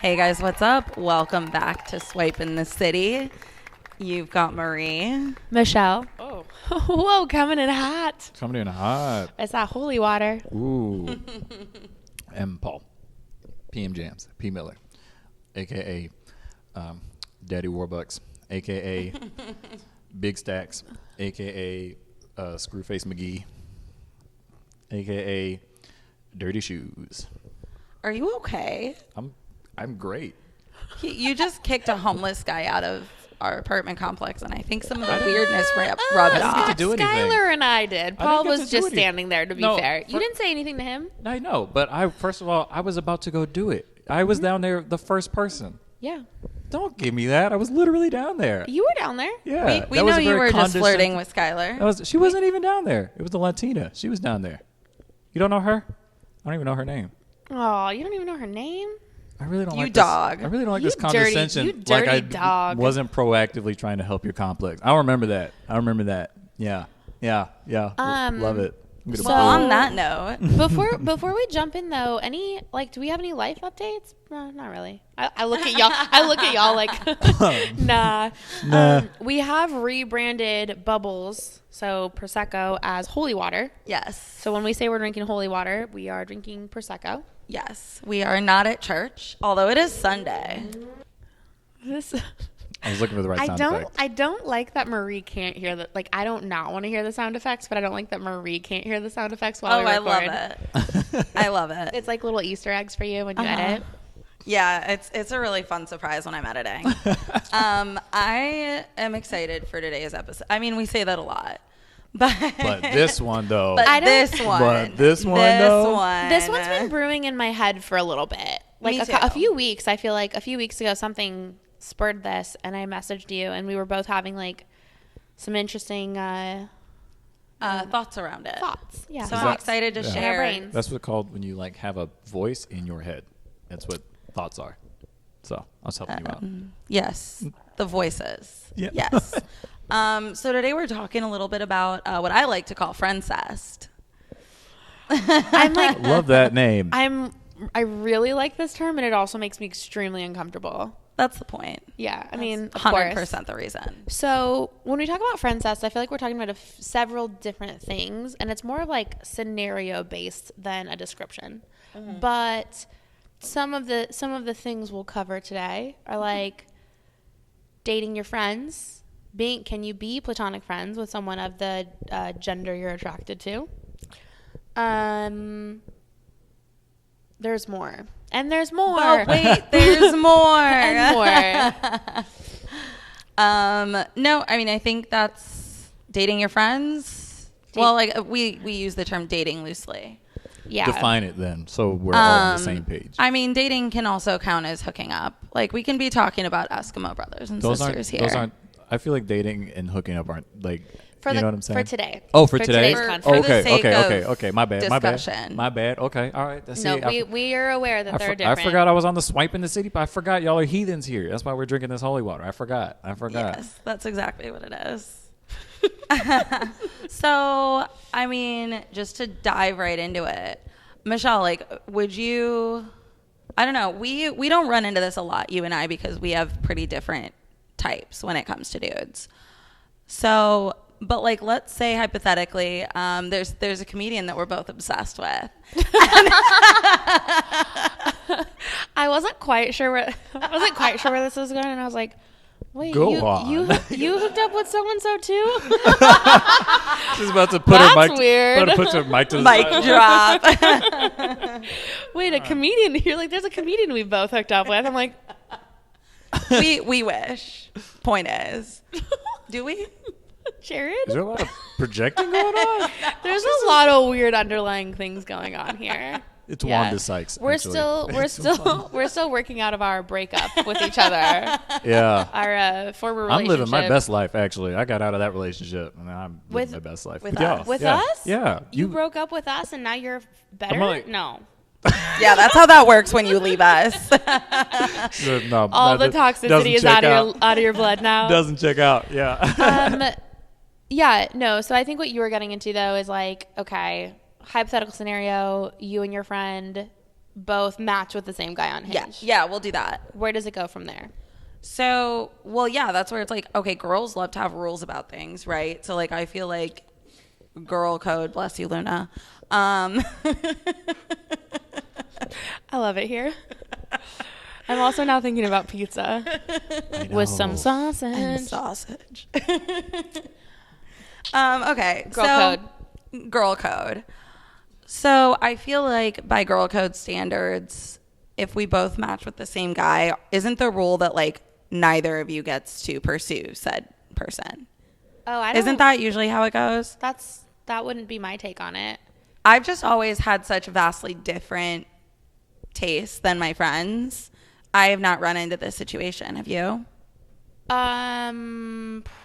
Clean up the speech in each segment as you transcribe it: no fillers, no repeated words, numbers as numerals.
Hey guys, what's up? Welcome back to Swipe in the City. You've got Marie. Michelle. Oh. Whoa, coming in hot. Coming in hot. It's that holy water. Ooh. M. Paul. PM Jams. P. Miller. A.K.A. Daddy Warbucks. A.K.A. Big Stacks. A.K.A. Screwface McGee. A.K.A. Dirty Shoes. Are you okay? I'm great. You just kicked a homeless guy out of our apartment complex, and I think some of the weirdness rubbed I didn't get to off. do anything. Skylar and I did. Paul get to was do just anything. standing there, to be No, fair. You didn't say anything to him? I know, but first of all, I was about to go do it. I was down there the first person. Yeah. Don't give me that. I was literally down there. You were down there. Yeah. We that was know a you very were just flirting condescending- with Skylar. She wasn't even down there. It was the Latina. She was down there. You don't know her? I don't even know her name. Oh, you don't even know her name? I really don't You like dog. This. I really don't like You this condescension. you dirty like I dog. wasn't proactively trying to help your complex. I remember that. Yeah. Love it. I'm gonna So- Well, boo. on that note, Before we jump in though, do we have any life updates? No, not really. I look at y'all. I look at y'all like, nah. We have rebranded Bubbles, so Prosecco, as holy water. yes. So when we say we're drinking holy water, we are drinking Prosecco. Yes, we are not at church, although it is Sunday. This. I was looking for the right sound effect. I don't like that Marie can't hear the, like, I don't not want to hear the sound effects, but I don't like that Marie can't hear the sound effects while Oh, we I record. love it. I love it. It's like little Easter eggs for you when you edit. Yeah, it's a really fun surprise when I'm editing. I am excited for today's episode. I mean, we say that a lot. But this one, though. this one. This one? This one's been brewing in my head for a little bit. Me Like too. a few weeks. I feel like a few weeks ago something spurred this, and I messaged you, and we were both having like some interesting thoughts around it. thoughts. Yeah. So Is I'm that- excited to yeah. in our share. brains. That's what's called when you like have a voice in your head. That's what thoughts are. So I was helping you out. Yes, the voices. Yeah. Yes. So today we're talking a little bit about what I like to call Friendcest. I'm like, Love that name. I really like this term, and it also makes me extremely uncomfortable. That's the point. Yeah, I mean, of 100% course. the reason. So when we talk about Friendcest, I feel like we're talking about several different things, and it's more of like scenario based than a description. But some of the things we'll cover today are like dating your friends. Can you be platonic friends with someone of the gender you're attracted to? There's more. And there's more. Oh, wait, there's more. And more. No, I mean, I think that's dating your friends. Well, like we use the term dating loosely. Yeah. Define it then, so we're all on the same page. I mean, dating can also count as hooking up. Like we can be talking about Eskimo brothers and sisters here. Those aren't. I feel like dating and hooking up aren't like. You know what I'm saying? For today. Oh, for today. today's For content. the sake of Okay. My bad. discussion. My bad. Okay. All right. That's No, it. we are aware that they're I different. forgot I was on the swipe in the city, but I forgot y'all are heathens here. That's why we're drinking this holy water. I forgot. Yes, that's exactly what it is. So, I mean, just to dive right into it, Michelle, like, would you? I don't know. We don't run into this a lot, you and I, because we have pretty different types when it comes to dudes. So, but like, let's say hypothetically, there's a comedian that we're both obsessed with. I wasn't quite sure where this was going, and I was like, "Wait, Go on. you hooked up with so and so too?" She's about to put her That's mic. weird. About to put her mic to the Mic side. drop. Wait, a comedian? You're like, "There's a comedian we both hooked up with." I'm like, we wish. Point is, do we? Jared, Is there a lot of projecting going on? there's a lot of weird underlying things going on here. It's Yeah. Wanda Sykes. We're actually. we're still working out of our breakup with each other. Yeah. Our former I'm relationship. living my best life, actually. I got out of that relationship, and I'm living With- my best life. with y'all. us? With Yeah. us? Yeah. You broke up with us, and now you're better. like- No. Yeah, that's how that works when you leave us. No, All that the doesn't toxicity is check out of your blood now. Doesn't check out. Yeah. Yeah, no. So I think what you were getting into though is like, okay, hypothetical scenario, you and your friend both match with the same guy on Hinge. Yeah, we'll do that. Where does it go from there? So, well, yeah, that's where it's like, okay, girls love to have rules about things, right? So, like, I feel like girl code, bless you, Luna. I love it here. I'm also now thinking about pizza with some sausage. And sausage. Okay. Girl code. So I feel like by girl code standards, if we both match with the same guy, isn't the rule that like neither of you gets to pursue said person? Oh, I don't. Isn't that usually how it goes? That wouldn't be my take on it. I've just always had such vastly different tastes than my friends. I have not run into this situation. Have you?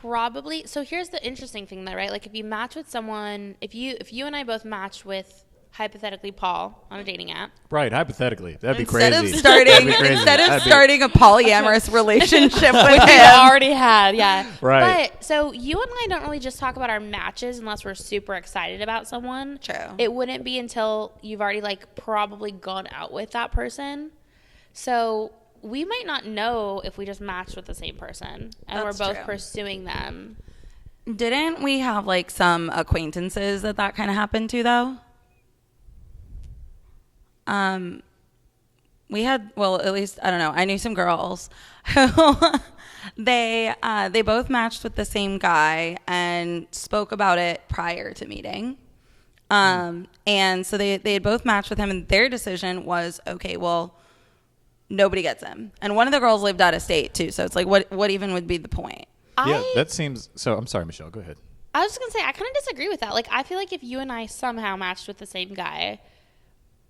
Probably. So here's the interesting thing though, right? Like if you match with someone, if you and I both match with hypothetically Paul on a dating app. Right, hypothetically. That'd be Instead crazy. of starting a polyamorous relationship with Which him. we've already had, yeah. Right. But so you and I don't really just talk about our matches unless we're super excited about someone. True. It wouldn't be until you've already like probably gone out with that person. So we might not know if we just matched with the same person and That's we're both true. pursuing them. Didn't we have like some acquaintances that kind of happened to though? We had, well, at least, I don't know. I knew some girls who they both matched with the same guy and spoke about it prior to meeting. And so they had both matched with him and their decision was, okay, well, nobody gets him. And one of the girls lived out of state too. So it's like, what even would be the point? Yeah, that seems... So, I'm sorry, Michelle. Go ahead. I was just going to say, I kind of disagree with that. Like, I feel like if you and I somehow matched with the same guy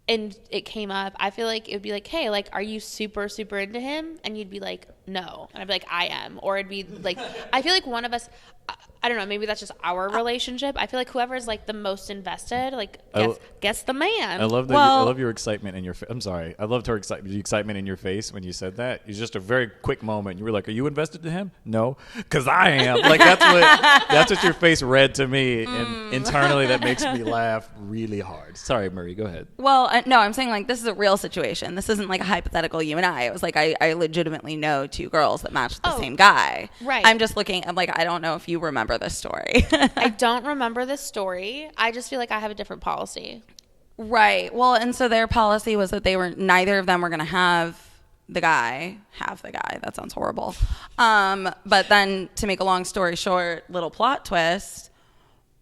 and it came up, I feel like it would be like, hey, like, are you super, super into him? And you'd be like, no. And I'd be like, I am. Or it'd be like, I feel like one of us, I don't know, maybe that's just our relationship. I feel like whoever's like the most invested, like, gets the man. I love your excitement in your face. I'm sorry. I loved the excitement in your face when you said that. It's just a very quick moment. You were like, are you invested in him? No. Because I am. Like, that's what your face read to me. And internally, that makes me laugh really hard. Sorry, Marie. Go ahead. Well, no, I'm saying like this is a real situation. This isn't like a hypothetical you and I. It was like I legitimately know two girls that matched the same guy. Right. I'm just looking. I'm like, I don't know if you remember this story. I don't remember this story. I just feel like I have a different policy. Right. Well, and so their policy was that neither of them were going to have the guy. That sounds horrible. But then to make a long story short, little plot twist.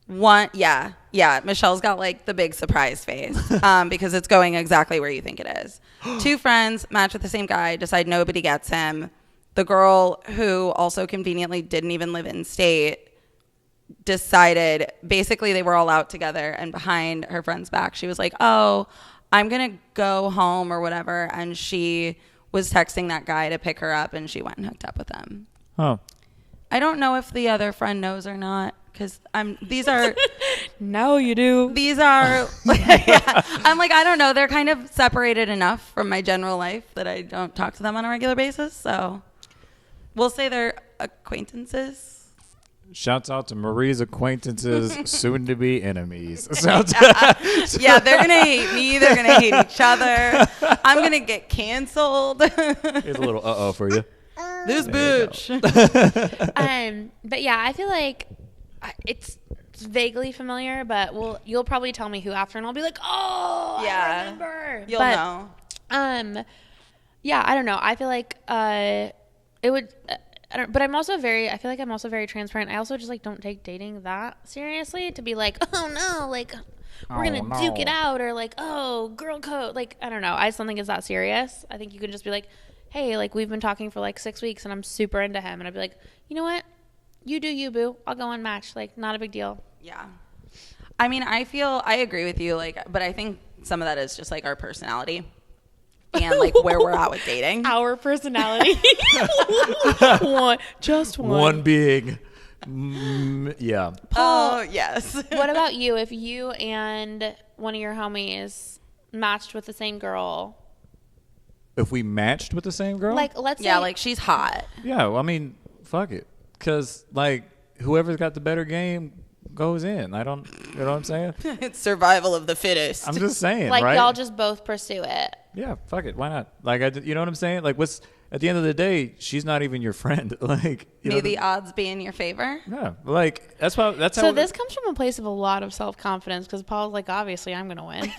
Michelle's got like the big surprise face because it's going exactly where you think it is. Two friends match with the same guy, decide nobody gets him. The girl, who also conveniently didn't even live in state, decided, basically they were all out together, and behind her friend's back she was like, oh, I'm gonna go home or whatever, and she was texting that guy to pick her up and she went and hooked up with him. Oh. I don't know if the other friend knows or not, because these are No, you do. these are yeah. I'm like, I don't know, they're kind of separated enough from my general life that I don't talk to them on a regular basis, so we'll say they're acquaintances. Shouts out to Marie's acquaintances, soon to be enemies. Yeah, they're going to hate me. They're going to hate each other. I'm going to get canceled. Here's a little uh-oh for you. This bitch. But yeah, I feel like it's vaguely familiar, but you'll probably tell me who after, and I'll be like, oh, Yeah. I remember. You'll know. Yeah, I don't know. I feel like it would. But I feel like I'm also very transparent. I also just like don't take dating that seriously to be like, oh no, like we're gonna duke it out, or like, oh, girl code. Like, I don't know. I just don't think it's that serious. I think you can just be like, hey, like we've been talking for like 6 weeks and I'm super into him, and I'd be like, you know what? You do you, boo. I'll go unmatched. Like, not a big deal. Yeah. I mean, I agree with you, like, but I think some of that is just like our personality. And like where we're at with dating. Our personality. One One yeah. Oh, yes. What about you? If you and one of your homies matched with the same girl. If we matched with the same girl? Like, let's say. Yeah, like she's hot. Yeah, well, I mean, fuck it. Because, like, whoever's got the better game goes in. You know what I'm saying? It's survival of the fittest. I'm just saying, like, right? y'all just both pursue it. Yeah, fuck it. Why not? Like, you know what I'm saying? Like, at the end of the day, she's not even your friend. Like, May the odds be in your favor. Yeah, like that's how. So this comes from a place of a lot of self-confidence because Paul's like, obviously, I'm gonna win.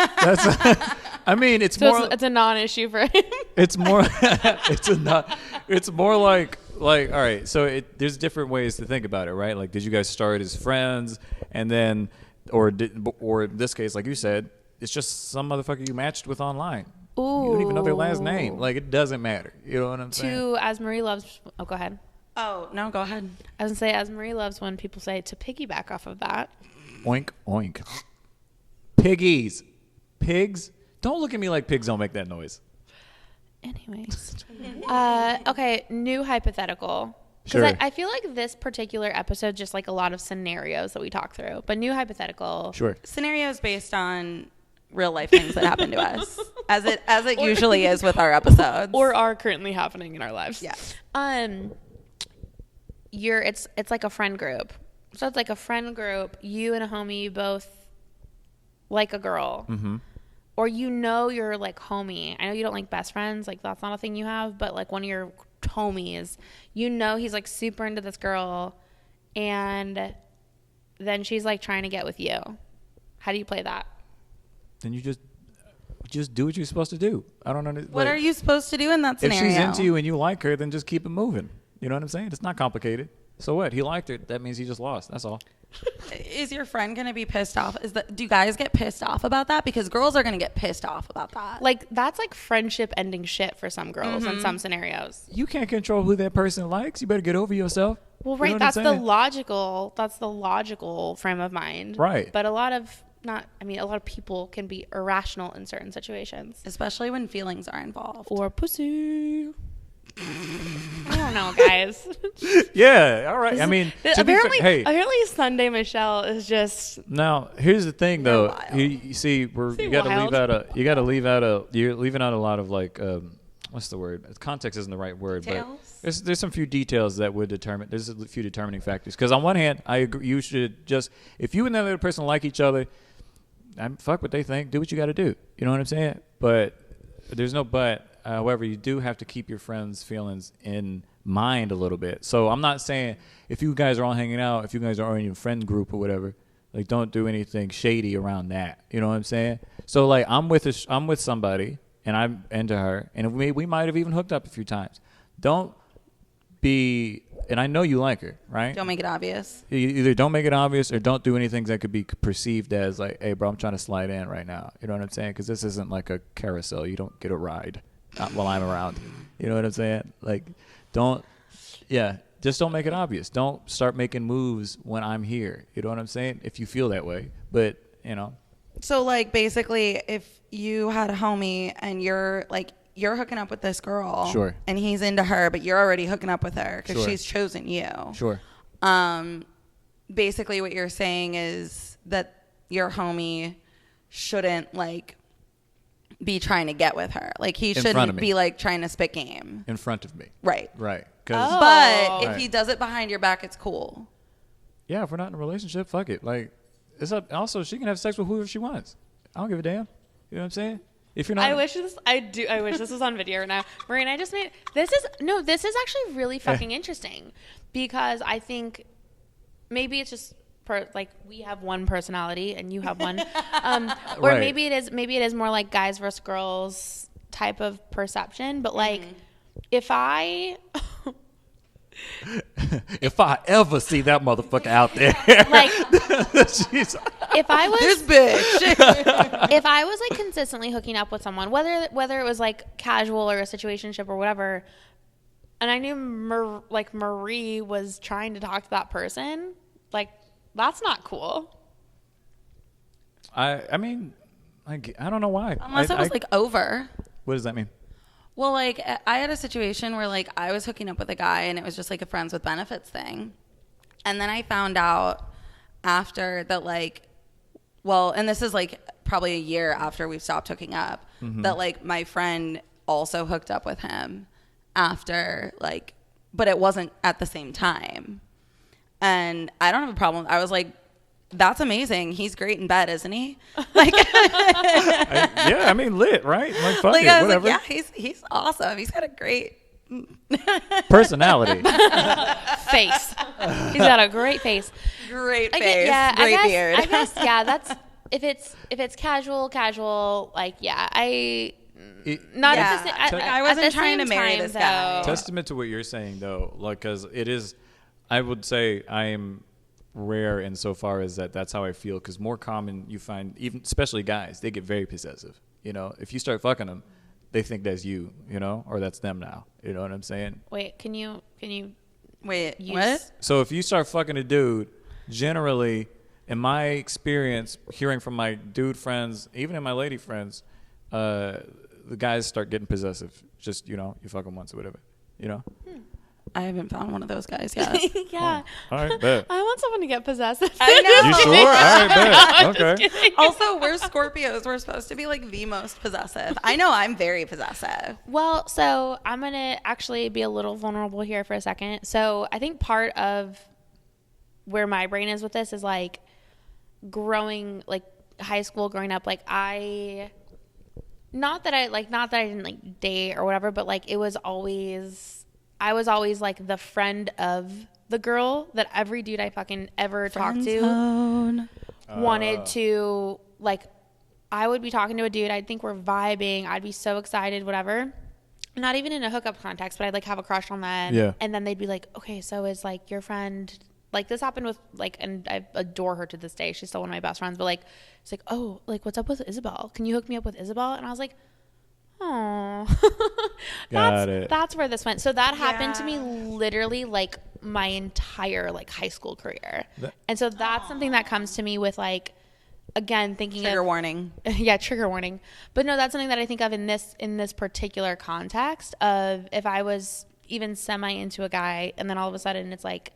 I mean, it's so more. It's a non-issue for him. It's more. It's more like all right. So there's different ways to think about it, right? Like, did you guys start as friends, and then, or in this case, like you said, it's just some motherfucker you matched with online. Ooh. You don't even know their last name. Like, it doesn't matter. You know what I'm saying? As Marie loves. Oh, go ahead. Oh, no, go ahead. I was going to say, as Marie loves when people say, to piggyback off of that. Oink, oink. Piggies. Pigs? Don't look at me like pigs don't make that noise. Anyways. Okay, new hypothetical. Because Sure. I feel like this particular episode, just like a lot of scenarios that we talk through. But new hypothetical. Sure. Scenarios based on real life things that happen to us, as it usually is with our episodes, Or are currently happening in our lives. Yeah. It's like a friend group. So it's like a friend group, you and a homie, you both like a girl. Mm-hmm. Or you're like homie. I know you don't like best friends, like that's not a thing you have, but like one of your homies, he's like super into this girl, and then she's like trying to get with you. How do you play that? Then you just do what you're supposed to do. I don't know. What are you supposed to do in that scenario? If she's into you and you like her, then just keep it moving. You know what I'm saying? It's not complicated. So what? He liked her. That means he just lost. That's all. Is your friend going to be pissed off? Do you guys get pissed off about that? Because girls are going to get pissed off about that. Like, that's like friendship ending shit for some girls in some scenarios. You can't control who that person likes. You better get over yourself. Well, You right. know what That's I'm the saying? logical frame of mind. Right. But a lot of people can be irrational in certain situations. Especially when feelings are involved. Or pussy. I don't know, guys. Yeah. All right. I mean, apparently Sunday Michelle is just. Now, here's the thing, though. wild. You see, you got to leave out you're leaving out a lot of like, what's the word? Context isn't the right word, Details? but there's some few details that would determine. There's a few determining factors. Because on one hand, I agree. You should just, if you and that other person like each other, fuck what they think. Do what you got to do. You know what I'm saying? But there's no but. However, you do have to keep your friends' feelings in mind a little bit. So I'm not saying if you guys are all hanging out, if you guys are in your friend group or whatever, like don't do anything shady around that. You know what I'm saying? So like I'm with somebody and I'm into her, and we might have even hooked up a few times. Don't be, and I know you like her, right? Don't make it obvious. You either don't make it obvious or don't do anything that could be perceived as like, hey, bro, I'm trying to slide in right now. You know what I'm saying? Because this isn't like a carousel. You don't get a ride. Not while I'm around. You know what I'm saying? Like, just don't make it obvious. Don't start making moves when I'm here. You know what I'm saying? If you feel that way. But, So, like, basically, if you had a homie and you're hooking up with this girl. Sure. And he's into her, but you're already hooking up with her because Sure. she's chosen you. Sure. Basically what you're saying is that your homie shouldn't, like, be trying to get with her. Like, he shouldn't be like trying to spit game in front of me. Right. But if he does it behind your back, it's cool. Yeah, if we're not in a relationship, fuck it. Like, it's up. Also, she can have sex with whoever she wants. I don't give a damn. You know what I'm saying? If you're not, I wish this was on video right now. Maureen, I just made this is actually really fucking interesting, because I think maybe it's just we have one personality and you have one, or Right. maybe it is more like guys versus girls type of perception. But like, if I ever see that motherfucker out there, like, she's, if I was This bitch. if I was like consistently hooking up with someone, whether it was like casual or a situationship or whatever, and I knew Marie was trying to talk to that person, like, that's not cool. I mean, I don't know why. Unless it was like over. What does that mean? Well, like, I had a situation where, like, I was hooking up with a guy and it was just like a friends with benefits thing. And then I found out after that, like, well, and this is like probably a year after we've stopped hooking up, that like my friend also hooked up with him after, like, but it wasn't at the same time. And I don't have a problem. I was like, that's amazing. He's great in bed, isn't he? Like, Yeah, I mean, lit, right? Like, fuck like it, I was whatever. like, yeah, he's awesome. He's got a great Personality. Face. He's got a great face. great I face, get- yeah, great I guess, beard. I guess, yeah, that's if it's casual, like, yeah, not Yeah. at the, at, Like, at I wasn't the trying same to marry time, this guy. though. Testament to what you're saying, though, like, because it is, I would say I am rare insofar as that's how I feel, because more common you find, even especially guys, they get very possessive. You know, if you start fucking them, they think that's you, you know, or that's them now. You know what I'm saying? Wait, can you Wait, use- what? So if you start fucking a dude, generally, in my experience, hearing from my dude friends, even in my lady friends, the guys start getting possessive. Just, you know, you fuck them once or whatever, you know? I haven't found one of those guys yet. yeah. All right, bet. I want someone to get possessive. I know. You sure? All right, bet. Okay. Also, we're Scorpios. We're supposed to be like the most possessive. I know I'm very possessive. Well, so I'm going to actually be a little vulnerable here for a second. So I think part of where my brain is with this is like growing, like high school, growing up, like not that I didn't like date or whatever, but like I was always like the friend of the girl that every dude I fucking ever talked to Friendzone. wanted to, like, I would be talking to a dude, I'd think we're vibing, I'd be so excited, whatever. Not even in a hookup context, but I'd like have a crush on them. Yeah. And then they'd be like, okay, so is like your friend, like this happened with like, and I adore her to this day. She's still one of my best friends, but like, it's like, oh, like what's up with Isabel? Can you hook me up with Isabel? And I was like, oh, Got it. that's where this went. So that happened to me Yeah. literally like my entire like high school career. And so that's something that comes to me with like, again, thinking Trigger of, warning. yeah, trigger warning. But no, that's something that I think of in this particular context of if I was even semi into a guy and then all of a sudden it's like,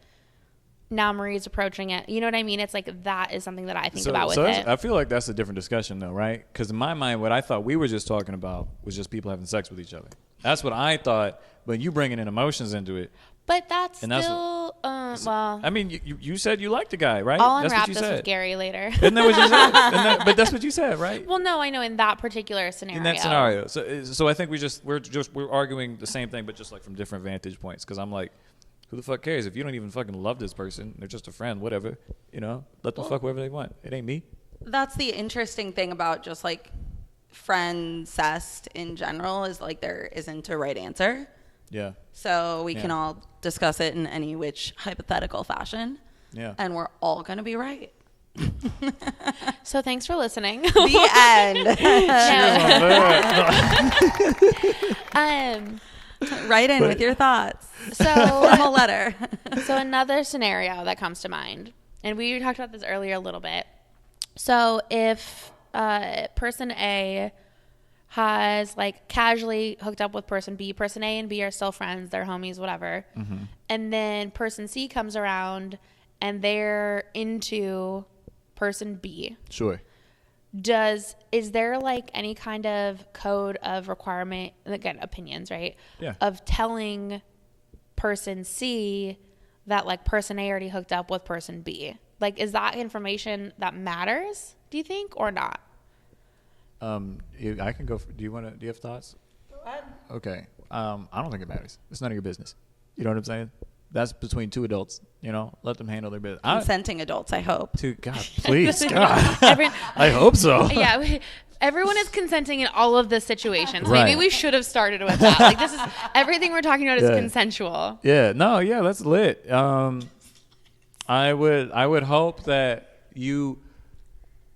now Marie's approaching it. You know what I mean? It's like that is something that I think about with it. I feel like that's a different discussion, though, right? Because in my mind, what I thought we were just talking about was just people having sex with each other. That's what I thought. But you bringing in emotions into it. But that's And that's still, well, I mean, you said you liked the guy, right? I'll That's unwrap what you this said. with Gary later. Isn't that what you said? But that's what you said, right? Well, no, I know in that particular scenario. In that scenario. So I think we're arguing the same thing, but just like from different vantage points. Because I'm like, who the fuck cares? If you don't even fucking love this person, they're just a friend, whatever, you know, let them fuck whoever they want. It ain't me. That's the interesting thing about just like friendcest in general is like there isn't a right answer. Yeah. So we Yeah. can all discuss it in any which hypothetical fashion. Yeah. And we're all going to be right. So thanks for listening. The end. Write in with your thoughts. So Formal letter. So another scenario that comes to mind, and we talked about this earlier a little bit. So if person A has like casually hooked up with person B, person A and B are still friends, they're homies, whatever. Mm-hmm. And then person C comes around and they're into person B. Sure. Is there like any kind of code of requirement, again, opinions, right? Yeah. Of telling person C that like person A already hooked up with person B? Like, is that information that matters, do you think, or not? I can go. Do you have thoughts? Go ahead. Okay. I don't think it matters. It's none of your business. You know what I'm saying? That's between two adults. You know, let them handle their business. Consenting adults, I hope. God, please, God. Every- I hope so. yeah, everyone is consenting in all of the situations. Right. Maybe we should have started with that. Like, this is everything we're talking about is Yeah. consensual. Yeah. No. Yeah. That's lit. I would hope that you.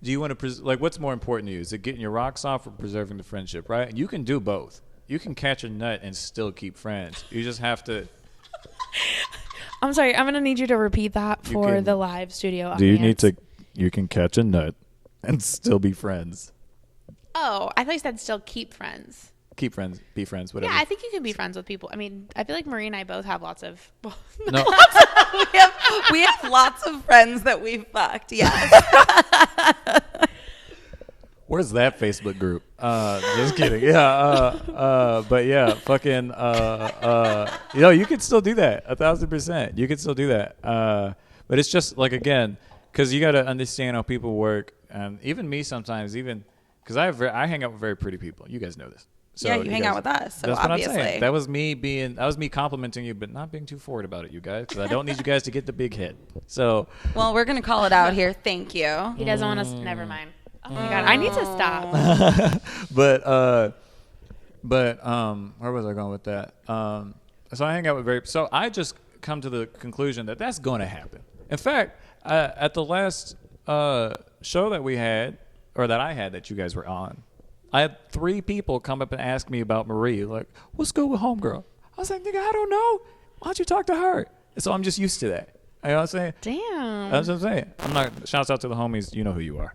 Do you want to like what's more important to you? Is it getting your rocks off or preserving the friendship? Right. And you can do both. You can catch a nut and still keep friends. You just have to. I'm sorry. I'm gonna need you to repeat that You for can- the live studio Do you need audience. to? You can catch a nut and still be friends. Oh, I thought you said still keep friends. Keep friends. Be friends. Whatever. Yeah, I think you can be friends with people. I mean, I feel like Marie and I both have lots of. No. we have lots of friends that we've fucked. Yes. Where's that Facebook group? Just kidding. Yeah. But yeah, fucking. You know, you could still do that 1,000%. You could still do that. But it's just like again, because you got to understand how people work, and even me sometimes, even because I hang out with very pretty people. You guys know this. So yeah, you hang out with us, so that's obviously. what I'm saying. That was me complimenting you, but not being too forward about it, you guys, because I don't need you guys to get the big hit. So, well, we're gonna call it out here. Thank you. He doesn't want us. Never mind. Oh my god, I need to stop. but where was I going with that? So I hang out with so I just come to the conclusion that that's going to happen. In fact, at the last show that we had, or that I had that you guys were on, I had 3 people come up and ask me about Marie. Like, what's good with homegirl? I was like, nigga, I don't know. Why don't you talk to her? And so I'm just used to that. You know what I'm saying? Damn. That's what I'm saying. I'm not. Shouts out to the homies. You know who you are.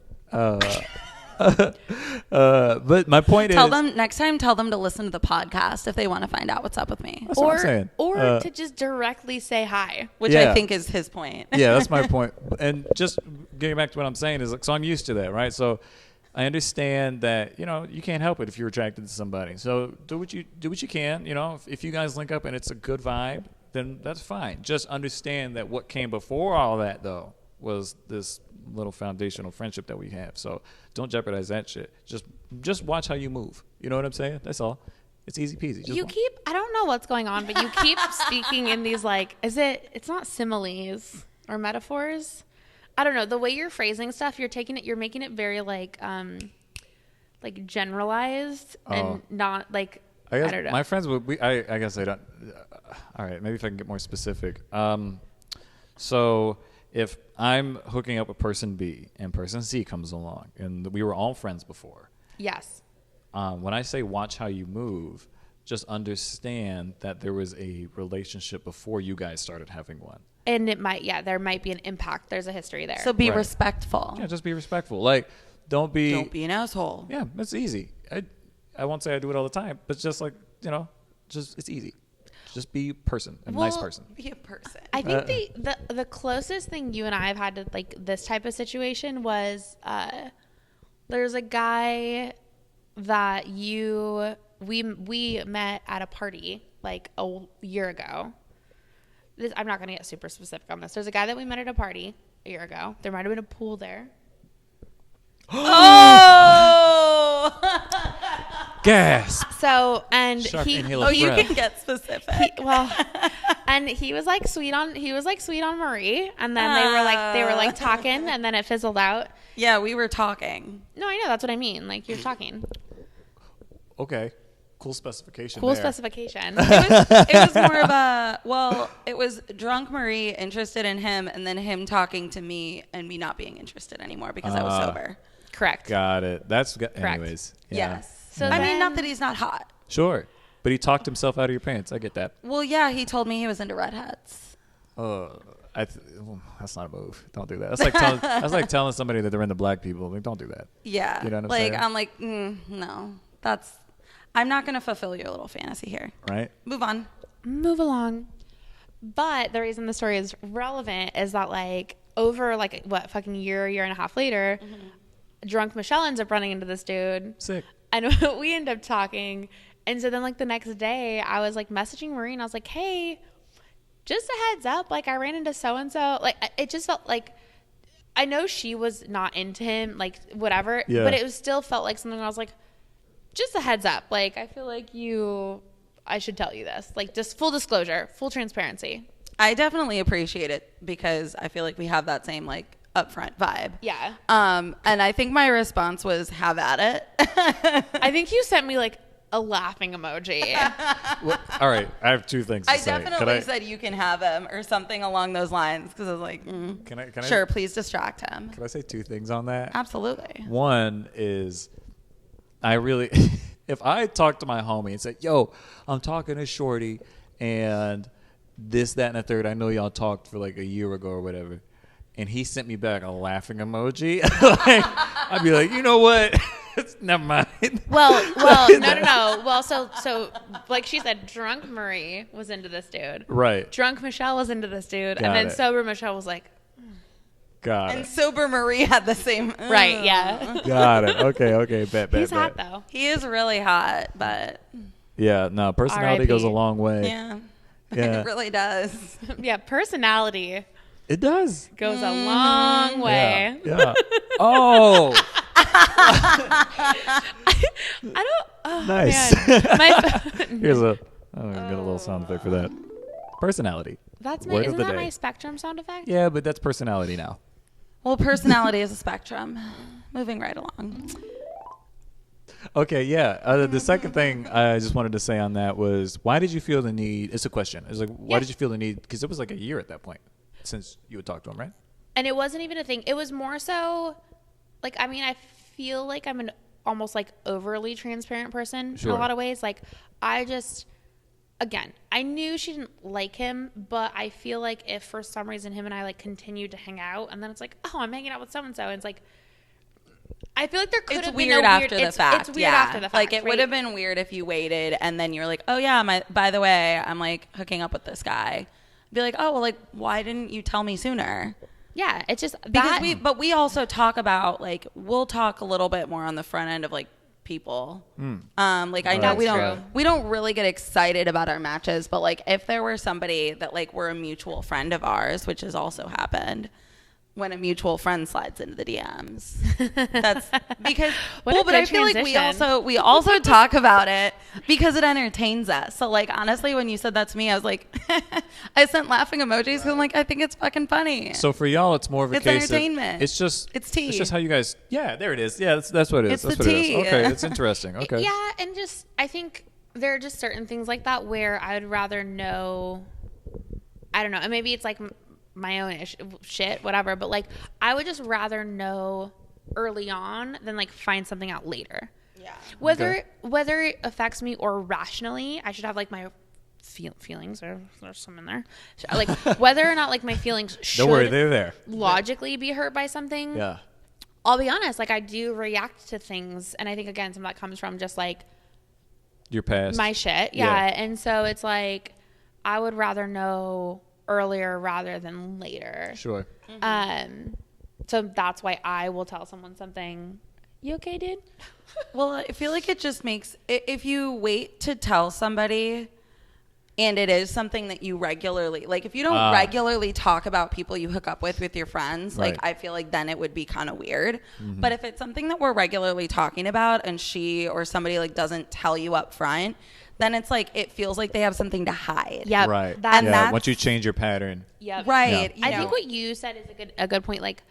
But my point is, Next time, tell them to listen to the podcast if they want to find out what's up with me, that's what I'm saying. Or to just directly say hi. which I think is his point. Yeah, that's my point. And just getting back to what I'm saying is, like, so I'm used to that, right? So I understand that, you can't help it if you're attracted to somebody. So do what you can. If you guys link up and it's a good vibe, then that's fine. Just understand that what came before all that, though, was this little foundational friendship that we have. So don't jeopardize that shit. Just watch how you move. You know what I'm saying? That's all. It's easy peasy. I don't know what's going on, but you keep speaking in these, like, it's not similes or metaphors. I don't know. The way you're phrasing stuff, you're making it very like generalized and not like, I don't know. My friends would, I guess I don't. All right. Maybe if I can get more specific. So if I'm hooking up with person B and person C comes along and we were all friends before. Yes. When I say watch how you move, just understand that there was a relationship before you guys started having one. And there might be an impact. There's a history there. So be respectful. Yeah, just be respectful. Like, don't be an asshole. Yeah, that's easy. I won't say I do it all the time, but just like, just it's easy. Just be a nice person. Be a person. I think the closest thing you and I have had to like this type of situation was there's a guy that we met at a party like a year ago. I'm not going to get super specific on this. There's a guy that we met at a party a year ago. There might have been a pool there. Oh! Gasp. So, and Shark he, inhale of you breath. can get specific. And he was like sweet on Marie, and then they were like talking, and then it fizzled out. Yeah, we were talking. No, I know, that's what I mean. Like, you're talking. Okay. Cool specification. It was more of it was drunk Marie interested in him, and then him talking to me and me not being interested anymore because I was sober. Correct. Got it. Anyways. Yeah. Yes. So I mean, not that he's not hot. Sure. But he talked himself out of your pants. I get that. Well, yeah, he told me he was into redheads. That's not a move. Don't do that. That's like telling somebody that they're into black people. Like, don't do that. Yeah. You know what I'm saying? I'm like, no. I'm not going to fulfill your little fantasy here. Right? Move on. Move along. But the reason the story is relevant is that, like, over, like, fucking year and a half later, drunk Michelle ends up running into this dude. Sick. And we end up talking. And so then, like, the next day, I was, like, messaging Marie, and I was like, hey, just a heads up. Like, I ran into so-and-so. Like, it just felt like, I know she was not into him, like, whatever. Yeah. But it still felt like something I was like, just a heads up. Like, I feel like I should tell you this. Like, just full disclosure, full transparency. I definitely appreciate it because I feel like we have that same, like, upfront vibe. Yeah. And I think my response was, have at it. I think you sent me, like, a laughing emoji. Well, all right. I have 2 things to say. I definitely said you can have him or something along those lines because I was like, sure, please distract him. Can I say 2 things on that? Absolutely. One is, if I talk to my homie and say, yo, I'm talking to Shorty and this, that, and the third, I know y'all talked for like a year ago or whatever, and he sent me back a laughing emoji, I'd be like, you know what? Never mind. Well, no. Well, so like she said, drunk Marie was into this dude. Right. Drunk Michelle was into this dude. Got and then it. sober Michelle was like, Got And it. sober Marie had the same. right, yeah. Got it. Okay. Bet. He's hot, though. He is really hot, but Yeah, no, personality R.I.P. goes a long way. yeah, Yeah. it really does. Yeah, personality. It does. Goes a long way. Yeah. Oh. I don't. Oh, Nice. Man. Here's a. Oh, I got a little sound effect for that. Personality. That's my. Word of Isn't the that day. my spectrum sound effect? Yeah, but that's personality now. Well, personality is a spectrum. Moving right along. Okay, yeah. The second thing I just wanted to say on that was, why did you feel the need? It's a question. It's like, why did you feel the need? Because it was like a year at that point since you would talk to him, right? And it wasn't even a thing. It was more so, like, I mean, I feel like I'm an almost like overly transparent person in a lot of ways. Like, I just, again, I knew she didn't like him, but I feel like if for some reason him and I like continued to hang out, and then it's like, oh, I'm hanging out with so and so, and it's like, I feel like there could It's have been weird a after weird, the fact. It's weird after the fact. Like, it right? would have been weird if you waited and then you're like, oh yeah, by the way, I'm like hooking up with this guy. Be like, oh well, like why didn't you tell me sooner? Yeah, it's just Because that, we also talk about, like, we'll talk a little bit more on the front end of like people. Like, I know That's we don't really get excited about our matches, but like if there were somebody that like were a mutual friend of ours, which has also happened, when a mutual friend slides into the DMs, that's because but I feel like we also talk about it because it entertains us. So like, honestly, when you said that to me, I was like, I sent laughing emojis because I'm like, I think it's fucking funny. So for y'all, it's more of a It's case entertainment. It's tea. It's just how you guys. Yeah, there it is. Yeah, that's what it is. It's That's the what it tea. is. Okay, it's interesting. Okay. Yeah, and just I think there are just certain things like that where I would rather know. I don't know, and maybe it's like my own shit, whatever. But like, I would just rather know early on than like find something out later. Yeah. Whether it affects me or rationally, I should have like my feelings, or there's some in there. Like whether or not like my feelings should Don't worry, they're there. logically be hurt by something. Yeah. I'll be honest, like I do react to things, and I think again some of that comes from just like Your past. my shit. Yeah. And so it's like I would rather know earlier rather than later. Sure. So that's why I will tell someone something. You okay, dude? Well, I feel like it just makes, if you wait to tell somebody and it is something that you regularly, like if you don't regularly talk about people you hook up with your friends, like I feel like then it would be kind of weird. But if it's something that we're regularly talking about and she or somebody like doesn't tell you up front, then it's like it feels like they have something to hide. Yeah. Right. And yeah. Once you change your pattern. Yeah. Right. Yeah. You I think know. what you said is a good point. Like,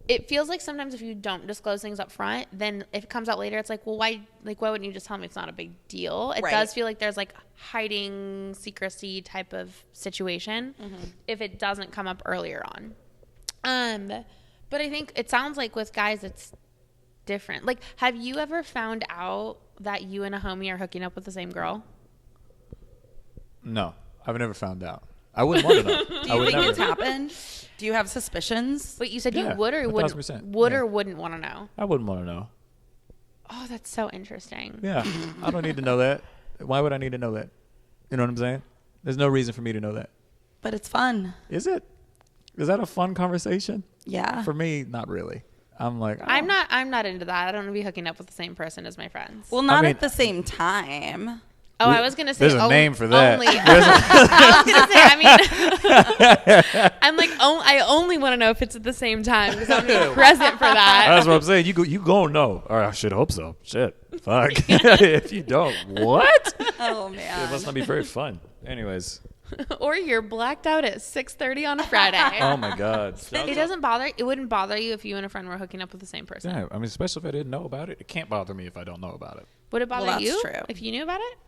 it feels like sometimes if you don't disclose things up front, then if it comes out later, it's like, well, why wouldn't you just tell me it's not a big deal? It does feel like there's like hiding secrecy type of situation if it doesn't come up earlier on. But I think it sounds like with guys, it's different. Like, have you ever found out that you and a homie are hooking up with the same girl? No, I've never found out. I wouldn't want to know. Do you think it's happened? Do you have suspicions? But you said you Yeah, would or 1,000%. or wouldn't want to know. I wouldn't want to know. Oh, that's so interesting. Yeah. I don't need to know that. Why would I need to know that? You know what I'm saying? There's no reason for me to know that. But it's fun. Is it? Is that a fun conversation? Yeah. For me, not really. I'm like, oh. I'm not into that. I don't want to be hooking up with the same person as my friends. Well, not I mean- at the same time. Oh, I was gonna say There's a name for that. Only, I was gonna say. I mean, I'm like, I only want to know if it's at the same time because I'm gonna be present for that. That's what I'm saying. You gonna know. Or I should hope so. Shit. Fuck. If you don't, what? Oh man. It must not be very fun. Anyways. Or you're blacked out at 6:30 on a Friday. Oh my God. It wouldn't bother you if you and a friend were hooking up with the same person. Yeah. I mean, especially if I didn't know about it. It can't bother me if I don't know about it. Would it bother Well, that's you true. if you knew about it?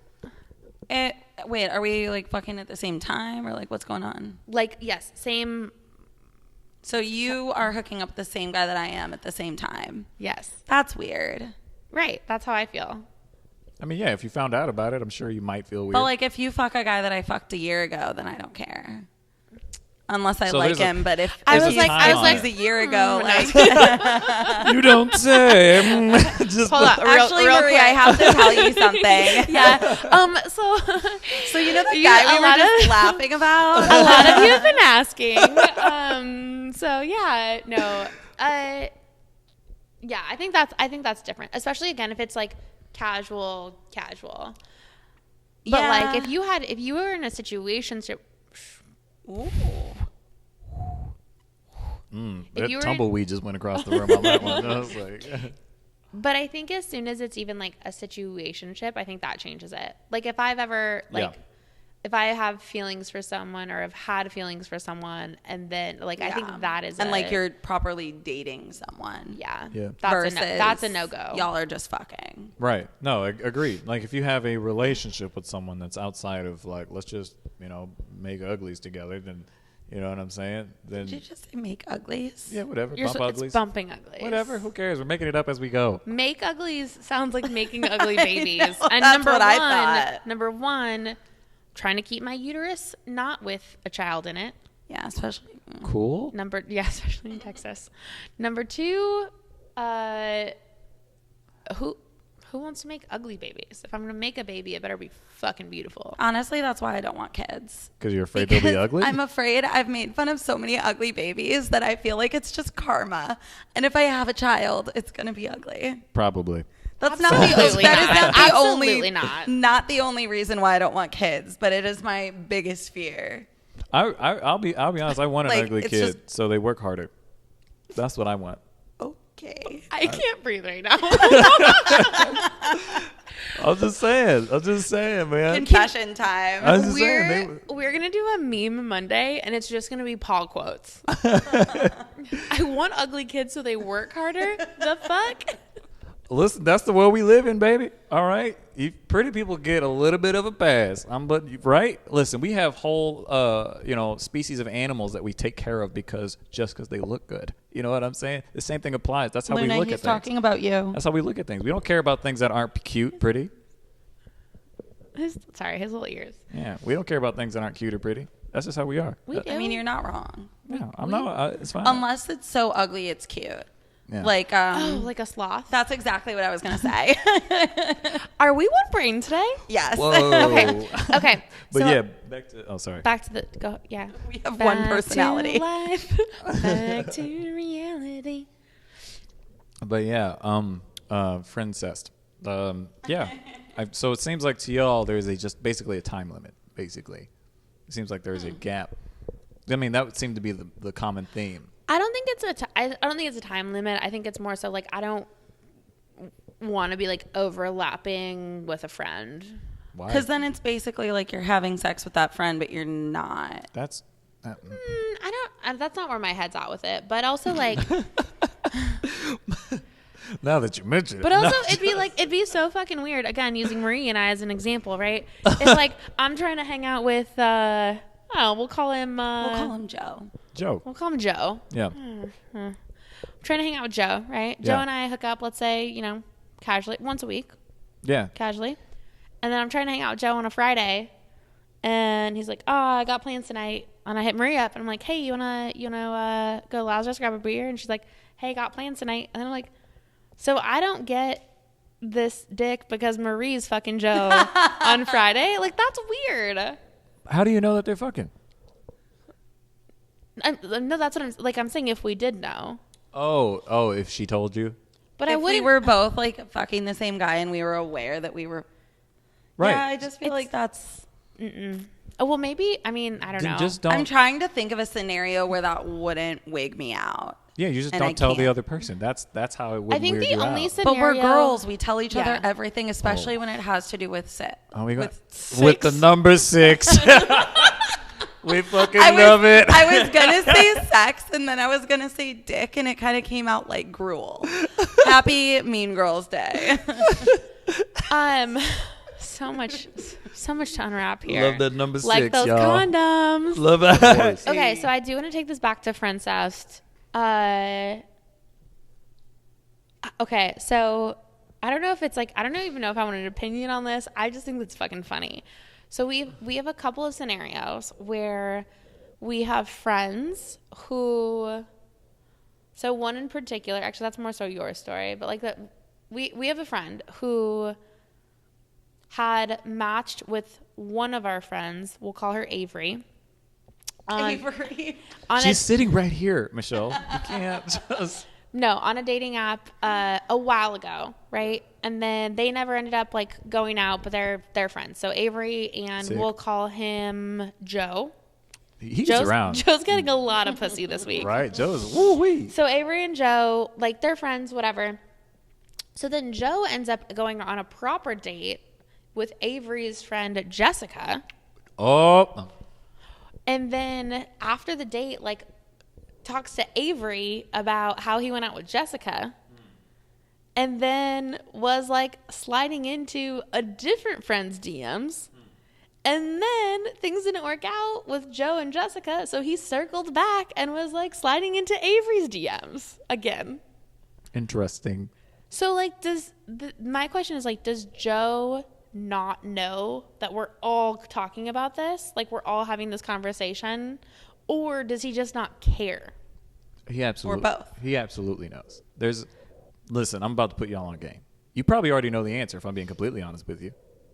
Wait, are we like fucking at the same time or like what's going on? Like, yes, same. So you are hooking up with the same guy that I am at the same time. Yes. That's weird. Right. That's how I feel. I mean, yeah, if you found out about it, I'm sure you might feel weird. But like if you fuck a guy that I fucked a year ago, then I don't care. Unless I So like there's a- him, but if I There's was a like, timeline. a year ago, like you don't say. Just hold on, actually, real Marie, quick. I have to tell you something. Yeah. So you know the You- guy a we were lot just of- laughing about? a lot of you have been asking. So yeah, no. Yeah, I think that's different, especially again if it's like casual. But Yeah. like if you were in a situation. Ooh. That you were tumbleweed just went across the room on that one. I was like, But I think as soon as it's even like a situationship, I think that changes it. Like if I've ever like if I have feelings for someone or have had feelings for someone, and then like I think that is and like you're properly dating someone. Yeah. That's a no-go. Y'all are just fucking. right. No, agreed. Like if you have a relationship with someone that's outside of like, let's just, make uglies together, then, you know what I'm saying? Then, Did you just say make uglies? yeah, whatever. You're Bump it's uglies. bumping uglies. Whatever. Who cares? We're making it up as we go. Make uglies sounds like making ugly babies. know, And that's what I thought. number one, trying to keep my uterus not with a child in it. Yeah, especially. Cool. Especially in Texas. Number two, who wants to make ugly babies? If I'm gonna make a baby, it better be fucking beautiful. Honestly, that's why I don't want kids. Because you're afraid they'll be ugly? I'm afraid I've made fun of so many ugly babies that I feel like it's just karma. And if I have a child, it's going to be ugly. Probably. That's Absolutely that is not. not the Absolutely only not the only reason why I don't want kids, but it is my biggest fear. I'll be honest. I want an Like, ugly it's kid, just- so they work harder. That's what I want. Okay. I can't breathe right now. I'm just saying, man. Confession time. I was just saying, We're gonna do a meme Monday, and it's just gonna be Paul quotes. I want ugly kids so they work harder. The fuck? Listen, that's the world we live in, baby. All right, pretty people get a little bit of a pass. Right. Listen, we have whole, species of animals that we take care of because they look good. You know what I'm saying? The same thing applies. That's how Luna, we look he's at things. talking about you. That's how we look at things. We don't care about things that aren't cute, pretty. His little ears. Yeah, we don't care about things that aren't cute or pretty. That's just how we are. We do. I mean, you're not wrong. Yeah, I'm not. It's fine. Unless it's so ugly, it's cute. Yeah. Like, like a sloth. that's exactly what I was going to say. Are we one brain today? Yes. Whoa. Okay. But so yeah, back to. Oh, sorry. back to the go. Yeah. We have one Back personality. to life. Back to reality. But yeah, Friendcest. Yeah. So it seems like to y'all there's just basically a time limit. Basically, it seems like there's a gap. I mean, that would seem to be the common theme. I don't think I don't think it's a time limit. I think it's more so like I don't want to be like overlapping with a friend. Why? Because then it's basically like you're having sex with that friend, but you're not. That's. That's not where my head's at with it. But also like, Now that you mention it. but also it'd be so fucking weird. Again, using Marie and I as an example, right? It's like I'm trying to hang out with. We'll call him Joe. Joe. We'll call him Joe. Yeah. I'm trying to hang out with Joe, right? Yeah. Joe and I hook up, let's say, casually, once a week, Yeah. casually. And then I'm trying to hang out with Joe on a Friday. And he's like, oh, I got plans tonight. And I hit Marie up and I'm like, hey, you wanna go to Lazarus, grab a beer? And she's like, hey, got plans tonight. And I'm like, so I don't get this dick because Marie's fucking Joe on Friday? Like, that's weird. How do you know that they're fucking? No, that's what I'm saying if we did know. Oh, if she told you? But If I we wouldn't. were both like fucking the same guy and we were aware that we were. Right. Yeah, I just feel like that's. Oh, well, maybe. I mean, I don't know. Just don't. I'm trying to think of a scenario where that wouldn't wig me out. Yeah, you just and I don't tell the can't. other person. That's how it would I think weird the you only out. scenario. But we're girls. We tell each other Yeah. everything, especially when it has to do with sit. Oh, we got with with the number 6. We fucking I love it. was gonna say sex, and then I was gonna say dick, and it kind of came out like gruel. Happy Mean Girls Day. So much to unwrap here. Love that number 6, like those y'all. condoms. Love that. Okay, so I do want to take this back to Friendcest. Okay, so I don't know if it's like I don't even know if I want an opinion on this. I just think it's fucking funny. So we have a couple of scenarios where we have friends who. So one in particular, actually that's more so your story, but like that we have a friend who had matched with one of our friends. We'll call her Avery. Avery. She's sitting right here, Michelle. You can't just. No, on a dating app a while ago, right? And then they never ended up like going out, but they're friends. So Avery and Sick. we'll call him Joe. He gets around. Joe's getting a lot of pussy this week. Right? Joe's woo-wee. So Avery and Joe, like, they're friends, whatever. So then Joe ends up going on a proper date with Avery's friend Jessica. Oh. And then after the date, like, talks to Avery about how he went out with Jessica. And then was, like, sliding into a different friend's DMs. And then things didn't work out with Joe and Jessica. So he circled back and was, like, sliding into Avery's DMs again. Interesting. So, like, my question is, like, does Joe not know that we're all talking about this? Like, we're all having this conversation? Or does he just not care? He absolutely. Or both. He absolutely knows. Listen, I'm about to put y'all on game. You probably already know the answer if I'm being completely honest with you.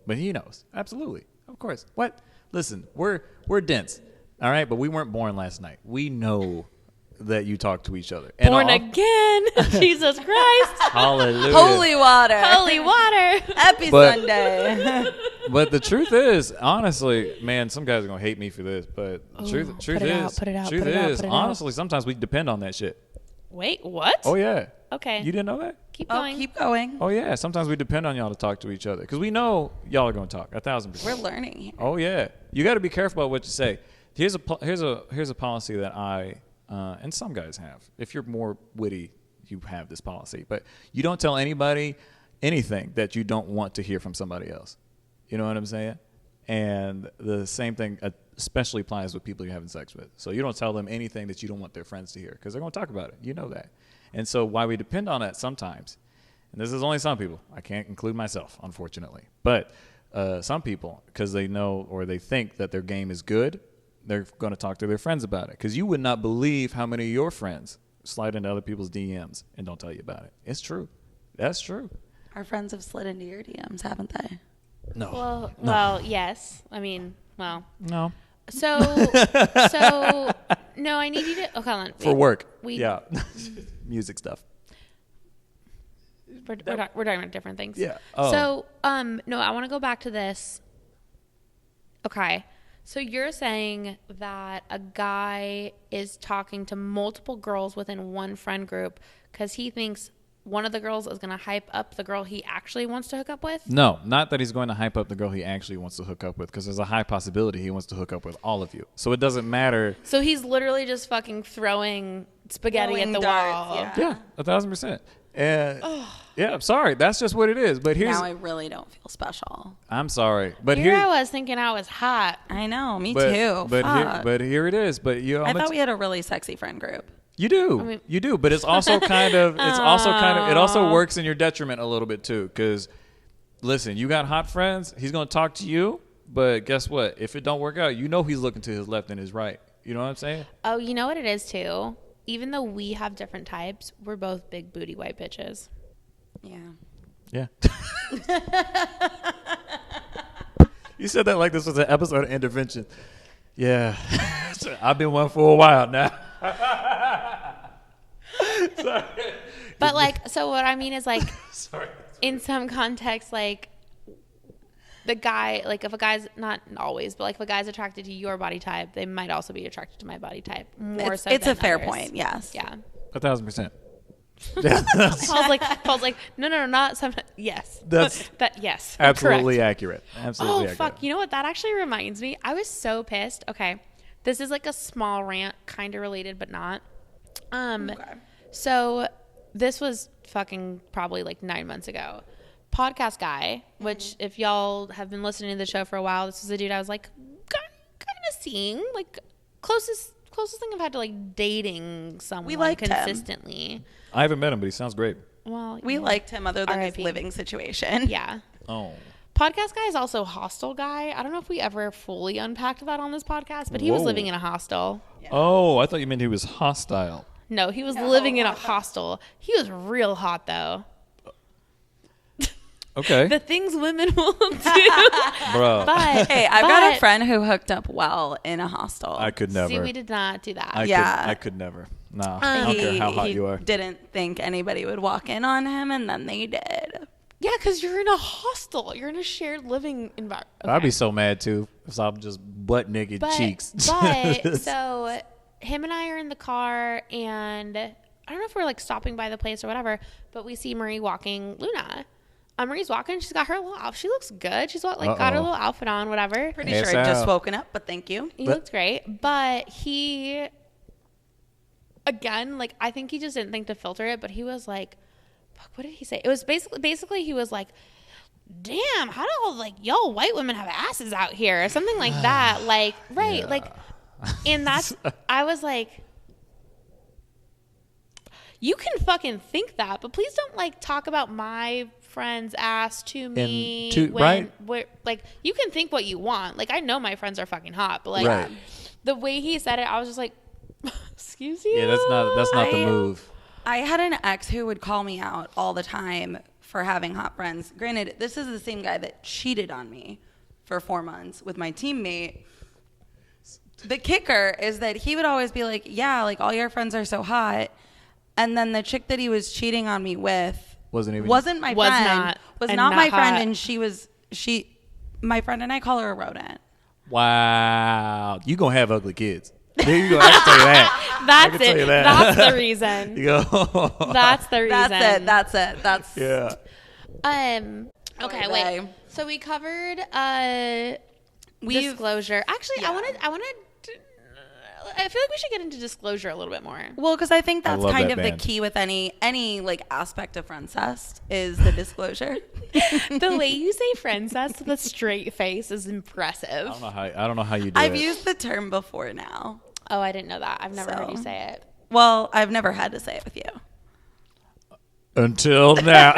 But he knows. Absolutely. Of course. What? Listen, we're dense. All right? But we weren't born last night. We know that you talk to each other. And Born again. Jesus Christ. Hallelujah. Holy water. Holy water. Happy Sunday. But the truth is, honestly, man, some guys are going to hate me for this. But truth is, honestly, sometimes we depend on that shit. Wait, what? Oh, yeah. Okay. You didn't know that? Keep going. Keep going. Oh, yeah. Sometimes we depend on y'all to talk to each other because we know y'all are going to talk 1,000%. We're learning here. Oh, yeah. You got to be careful about what you say. Here's a policy that I and some guys have. If you're more witty, you have this policy. But you don't tell anybody anything that you don't want to hear from somebody else. You know what I'm saying? And the same thing especially applies with people you're having sex with. So you don't tell them anything that you don't want their friends to hear because they're going to talk about it. You know that. And so why we depend on that sometimes, and this is only some people. I can't include myself, unfortunately. But some people, because they know or they think that their game is good, they're going to talk to their friends about it. Because you would not believe how many of your friends slide into other people's DMs and don't tell you about it. It's true. That's true. Our friends have slid into your DMs, haven't they? No. Well, yes. I mean, well. No. So, no, I need you to, okay, hold on. For work. Yeah. Music stuff. We're talking about different things. Yeah. Oh. So, no, I want to go back to this. Okay. So you're saying that a guy is talking to multiple girls within one friend group because he thinks one of the girls is going to hype up the girl he actually wants to hook up with? No, not that he's going to hype up the girl he actually wants to hook up with because there's a high possibility he wants to hook up with all of you. So it doesn't matter. So he's literally just fucking throwing spaghetti at the wall. Yeah, 1,000%. And yeah, I'm sorry. That's just what it is. But here's now I really don't feel special. I'm sorry. But here I was thinking I was hot. I know, me too. But here it is. But I thought we had a really sexy friend group. You do. I mean, you do, but it's also kind of it also works in your detriment a little bit too cuz listen, you got hot friends, he's going to talk to you, but guess what? If it don't work out, you know he's looking to his left and his right. You know what I'm saying? Oh, you know what it is too? Even though we have different types, we're both big booty white bitches. Yeah. Yeah. You said that like this was an episode of Intervention. Yeah. I've been one for a while now. But like, so what I mean is like, sorry. In some context, like the guy, like if a guy's not always, but like if a guy's attracted to your body type, they might also be attracted to my body type more so. It's than a fair others. point. Yes. Yeah. 1,000%. Paul's like, no, not sometimes. Yes. Yes. Absolutely correct. Accurate. Absolutely accurate. Fuck. You know what? That actually reminds me. I was so pissed. Okay. This is like a small rant, kind of related, but not. Okay. So this was fucking probably like 9 months ago. Podcast guy, which if y'all have been listening to the show for a while, this is a dude I was like kind of seeing, like closest thing I've had to like dating someone we liked consistently. Him. I haven't met him, but he sounds great. Well, we liked him other than his living situation. Yeah. Oh. Podcast guy is also hostel guy. I don't know if we ever fully unpacked that on this podcast, but he was living in a hostel. Yeah. Oh, I thought you meant he was hostile. No, he was living in a hostel. He was real hot though. Okay. The things women will do. Bro. But I've got a friend who hooked up well in a hostel. I could never. See, we did not do that. I could never. No. I don't care how hot you are. Didn't think anybody would walk in on him, and then they did. Yeah, because you're in a hostel. You're in a shared living environment. Okay. I'd be so mad too if I'm just butt naked cheeks. But so him and I are in the car, and I don't know if we're like stopping by the place or whatever, but we see Marie walking Luna. Marie's walking. She's got her little outfit. She looks good. She's got her little outfit on, whatever. Pretty sure I'd just woken up, but thank you. He looks great. But he, again, like, I think he just didn't think to filter it, but he was like, fuck, what did he say? It was basically he was like, damn, how do all, like, y'all white women have asses out here? Or something like that. Like, right. Yeah. Like, and that's, I was like, you can fucking think that, but please don't, like, talk about my friend's ass to me. Right? Like, you can think what you want. Like, I know my friends are fucking hot, but, like, the way he said it, I was just like, excuse you? Yeah, that's not the move. I had an ex who would call me out all the time for having hot friends. Granted, this is the same guy that cheated on me for 4 months with my teammate. The kicker is that he would always be like, yeah, like, all your friends are so hot. And then the chick that he was cheating on me with wasn't my friend. Was not my friend, and my friend and I call her a rodent. Wow. You gonna have ugly kids. There you go. I can tell you that. That's it. That's the reason. You go. That's the reason. That's it. Yeah. Okay, wait. So we covered disclosure. Actually, yeah. I feel like we should get into disclosure a little bit more. Well, because I think that's kind of the key with any like aspect of Friendcest is the disclosure. The way you say Friendcest with a straight face is impressive. I don't know how you do it. I've used the term before now. Oh, I didn't know that. I've never heard you say it. Well, I've never had to say it with you. Until now.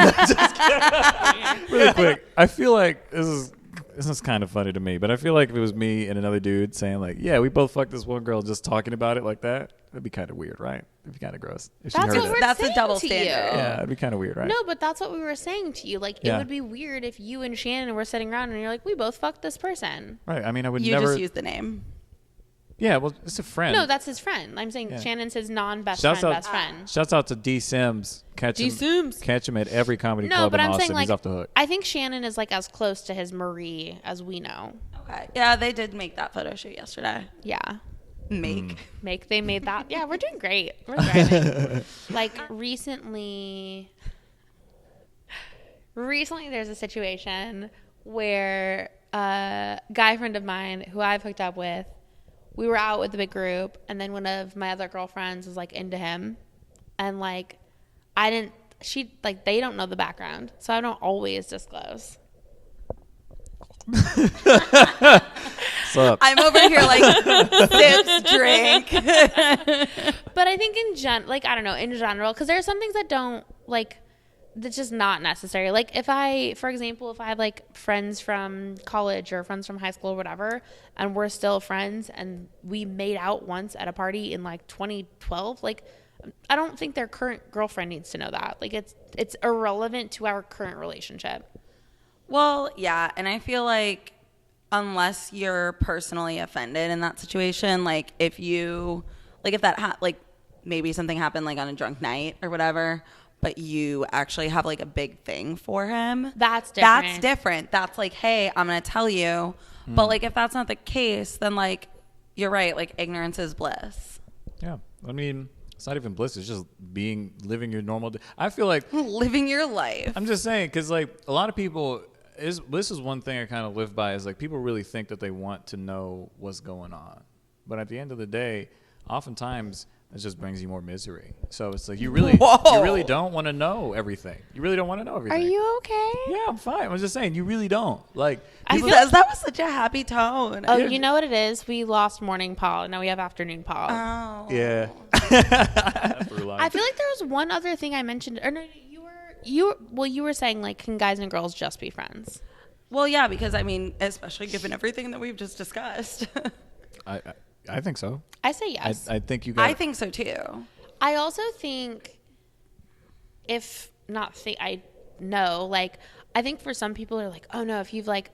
Really quick. I feel like this is kind of funny to me, but I feel like if it was me and another dude saying like, yeah, we both fucked this one girl, just talking about it like that, that'd be kind of weird, right? It'd be kind of gross. If that's a double standard. Yeah, it'd be kind of weird, right? No, but that's what we were saying to you. Like, it would be weird if you and Shannon were sitting around and you're like, we both fucked this person. Right. I mean, I would never. You just use the name. Yeah, well, it's a friend. No, that's his friend. I'm saying Shannon's his non-best friend. Shouts out to D. Sims. Catch him at every comedy club in Austin. Saying, like, he's off the hook. I think Shannon is like as close to his Marie as we know. Okay. Yeah, they did make that photo shoot yesterday. Yeah. Make. They made that. Yeah, we're doing great. We're thriving. Like, recently there's a situation where a guy friend of mine who I've hooked up with, we were out with a big group, and then one of my other girlfriends was like into him, and like they don't know the background, so I don't always disclose. What's up? I'm over here like sips drink. But I think in general, because there are some things that don't like. That's just not necessary. Like, for example, if I have like friends from college or friends from high school or whatever, and we're still friends and we made out once at a party in like 2012, like, I don't think their current girlfriend needs to know that. Like, it's irrelevant to our current relationship. Well, yeah. And I feel like unless you're personally offended in that situation, like if maybe something happened like on a drunk night or whatever, but you actually have like a big thing for him. That's different. That's like, hey, I'm going to tell you. But like, if that's not the case, then like, you're right. Like, ignorance is bliss. Yeah. I mean, it's not even bliss. It's just living your normal day. I feel like living your life. I'm just saying, because like a lot of people, this is one thing I kind of live by, is like people really think that they want to know what's going on. But at the end of the day, oftentimes it just brings you more misery. So it's like you really don't want to know everything. You really don't want to know everything. Are you okay? Yeah, I'm fine. I'm just saying, you really don't. Like, he says that was such a happy tone. Oh, you know what it is? We lost morning Paul, and now we have afternoon Paul. Oh. Yeah. I feel like there was one other thing I mentioned. Or no, you were saying, like, can guys and girls just be friends? Well, yeah, because I mean, especially given everything that we've just discussed. I think so. I say yes. I think you. I think so too. I also think, I know, like, I think for some people are like, oh no, if you've like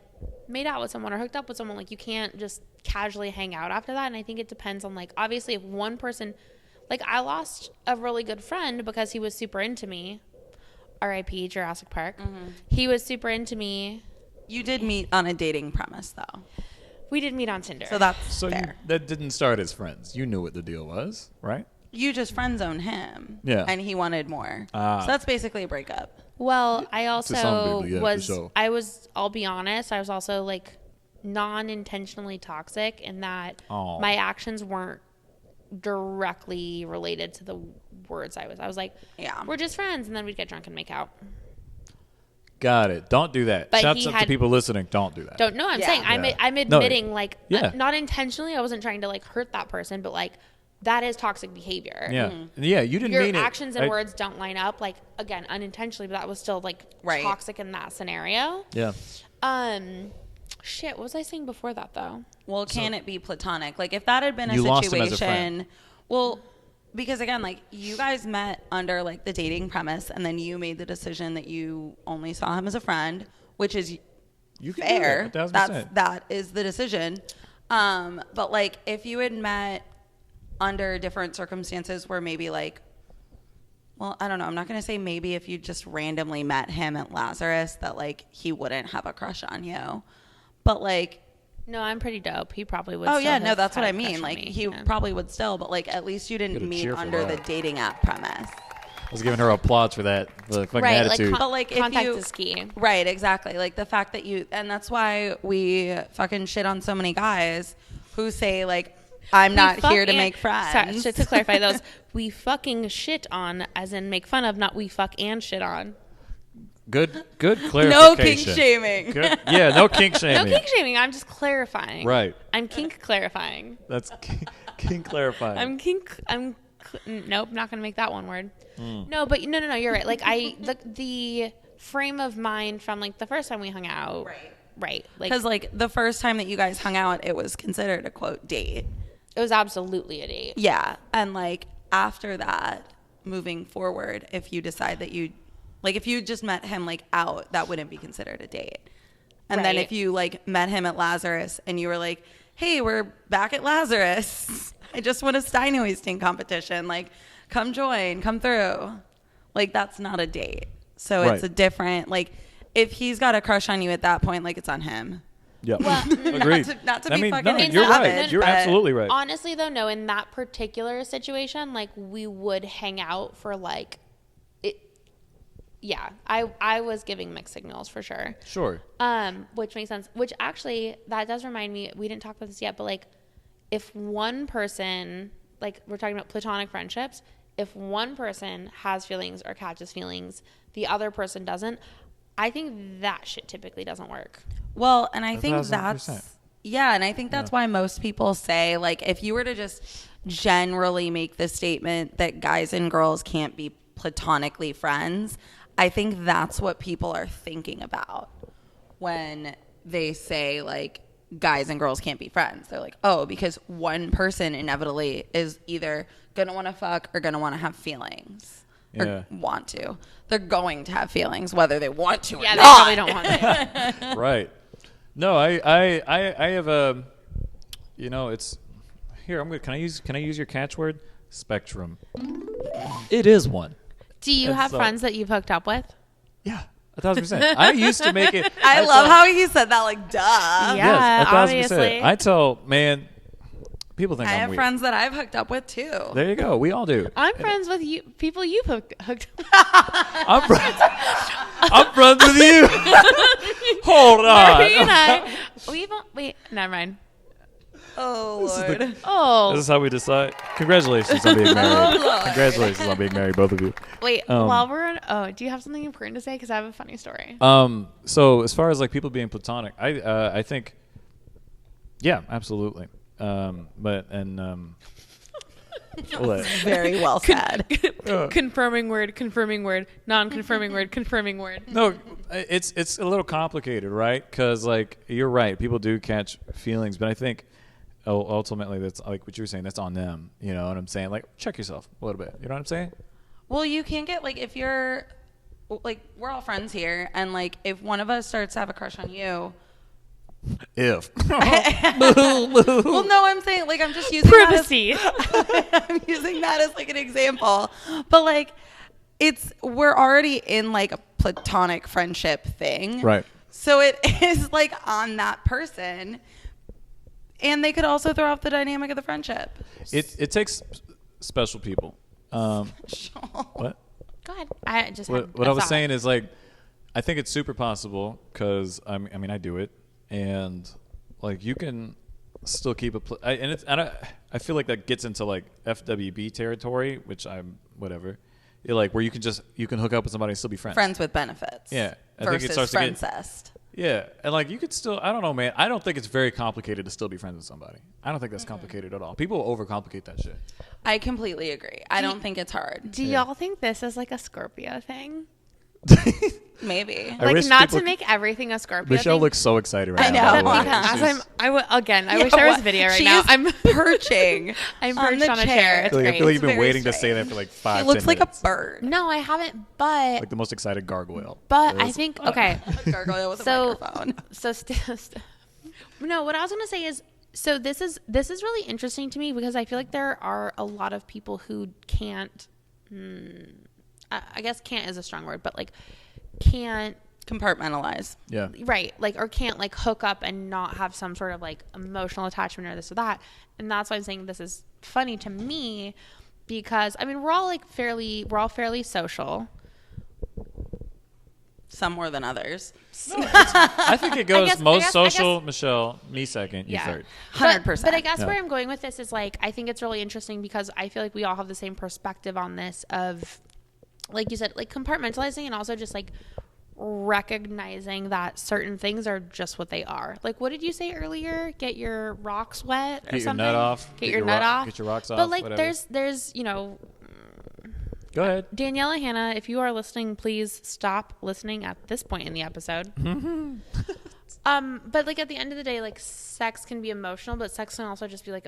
made out with someone or hooked up with someone, like, you can't just casually hang out after that. And I think it depends on, like, obviously if one person, like, I lost a really good friend because he was super into me, R.I.P. Jurassic Park. He was super into me. You did meet on a dating premise, though. We did meet on Tinder. So that's So fair. that didn't start as friends. You knew what the deal was, right? You just friend zoned him. Yeah. And he wanted more. Ah. So that's basically a breakup. Well, I some also people, yeah, for was, sure. I'll be honest, I was also like non-intentionally toxic in that Aw. my actions weren't directly related to the words I was like, Yeah. we're just friends. And then we'd get drunk and make out. Got it. Don't do that. But Shouts he out to had- people listening. Don't do that. Don't know. I'm Yeah. saying, Yeah. I'm No, admitting like, yeah. not intentionally. I wasn't trying to like hurt that person, but like that is toxic behavior. Yeah. Yeah. You didn't Your mean it. actions and words don't line up. Like, again, unintentionally, but that was still like Right. toxic in that scenario. Yeah. Shit, what was I saying before that though? Well, can it be platonic? Like, if that had been a You lost him as a friend. situation, well, because again, like, you guys met under like the dating premise, and then you made the decision that you only saw him as a friend, which is You can fair. do that. 1,000%. That is the decision. But like, if you had met under different circumstances where maybe like, well, I don't know. I'm not going to say maybe if you just randomly met him at Lazarus that like he wouldn't have a crush on you. But like, No, I'm pretty dope. He probably would. oh still yeah, no, have that's what had I a crush mean. on Like me, he yeah. probably would still, but like at least you didn't Gotta meet cheer for under the that. dating app premise. I was giving her applause for that. The fucking Right, attitude. like But like if contact you is key. right, exactly. Like the fact that you, and that's why we fucking shit on so many guys who say like, I'm not fuck here to and- make friends. Sorry, so to clarify those, we fucking shit on, as in make fun of, not we fuck and shit on. Good clarification. No kink shaming. Good. Yeah, no kink No shaming. kink shaming. I'm just clarifying. Right. I'm kink clarifying. That's kink clarifying. I'm kink. Nope, not gonna make that one word. Hmm. No, but no. You're right. Like the frame of mind from like the first time we hung out. Right. Like Because like the first time that you guys hung out, it was considered a quote date. it was absolutely a date. Yeah. And like after that, moving forward, if you decide that you, like if you just met him like out, that wouldn't be considered a date. And then Right. if you like met him at Lazarus and you were like, hey, we're back at Lazarus. I just won a Stein hoisting competition. Like, come join, come through. Like, that's not a date. So Right. it's a different, like, if he's got a crush on you at that point, like, it's on him. Yeah. Well, Agreed. not to I be mean, fucking no, In you're that- right. You're but- absolutely right. Honestly, though, no. In that particular situation, like we would hang out for like it. Yeah, I was giving mixed signals for sure. Sure. Which makes sense. Which actually, that does remind me. We didn't talk about this yet, but like, if one person, like we're talking about platonic friendships, if one person has feelings or catches feelings, the other person doesn't. I think that shit typically doesn't work. Well, and I think 1,000%. that's, yeah, and I think that's why most people say, like, if you were to just generally make the statement that guys and girls can't be platonically friends, I think that's what people are thinking about when they say, like, guys and girls can't be friends. They're like, oh, because one person inevitably is either going to want to fuck or going to want to have feelings. Yeah. Or want to. They're going to have feelings, whether they want to or Yeah, they not. probably don't want it. Right. No, I have a, you know, it's here. I'm gonna. Can I use your catchword? Spectrum. It is one. Do you And have so- friends that you've hooked up with? Yeah, 1,000%. I used to make it. I love how he said that, like, duh. Yeah, Yes, 1,000%. obviously. I tell man, people think I I'm have weird. friends that I've hooked up with too. There you go. We all do. I'm friends with you, people you've hooked. I'm friends. I'm friends with you. Hold Marie and on. I, wait, never mind. Oh This is Lord. the- Oh, This is how we decide. Congratulations on being married. Congratulations on being married, both of you. wait. um, While we're on, do you have something important to say? Because I have a funny story. So as far as like people being platonic, I think, yeah, absolutely. What? Very well said. Confirming word, non-confirming word, confirming word. No, it's a little complicated, right? Because like you're right, people do catch feelings, but I think ultimately that's like what you were saying. That's on them. You know what I'm saying? Like check yourself a little bit. You know what I'm saying? Well, you can't get, like, if you're, like, we're all friends here, and like if one of us starts to have a crush on you, If well, no, I'm saying, like, I'm just using Privacy. that as, I'm using that as like an example, but like we're already in like a platonic friendship thing. Right. So it is like on that person. And they could also throw off the dynamic of the friendship. It takes special people. What? Go ahead. I just What I was saying is like, I think it's super possible because I mean I do it, and like you can still keep I feel like that gets into like FWB territory, which I'm whatever. You're like where you can hook up with somebody and still be friends. Friends with benefits. Yeah. I versus think it starts Friendcest. Yeah, and like you could still, I don't know, man. I don't think it's very complicated to still be friends with somebody. I don't think that's complicated at all. People overcomplicate that shit. I completely agree. I don't think it's hard. Do y'all think this is like a Scorpio thing? Maybe. Like not to make everything a Scorpio Michelle thing. looks so excited right I now. know. I wish there was video right she now. Is I'm perching. I'm perched on a chair. It's I great. feel like you've been very waiting to strange. say that for like 5 She looks 10 like minutes. a bird. No, I haven't, but Like the most excited gargoyle. But I think okay. A gargoyle with So- a microphone. No, what I was gonna say is, so this is really interesting to me because I feel like there are a lot of people who can't. I guess can't is a strong word, but like can't. Compartmentalize. Yeah. Right, like or can't like hook up and not have some sort of like emotional attachment or this or that, and that's why I'm saying this is funny to me because I mean we're all fairly social. Some more than others. I think it goes I guess- most I guess- social, Michelle, me second, you third. 100%. But I guess Yeah. where I'm going with this is like I think it's really interesting because I feel like we all have the same perspective on this of, like you said, like compartmentalizing and also just like recognizing that certain things are just what they are. Like what did you say earlier? Get your rocks wet or Get your something? nut off. Get your nut off. Get your rocks off. But like whatever. there's you know, Go ahead. Daniela, Hannah, if you are listening, please stop listening at this point in the episode. But like at the end of the day, like sex can be emotional, but sex can also just be like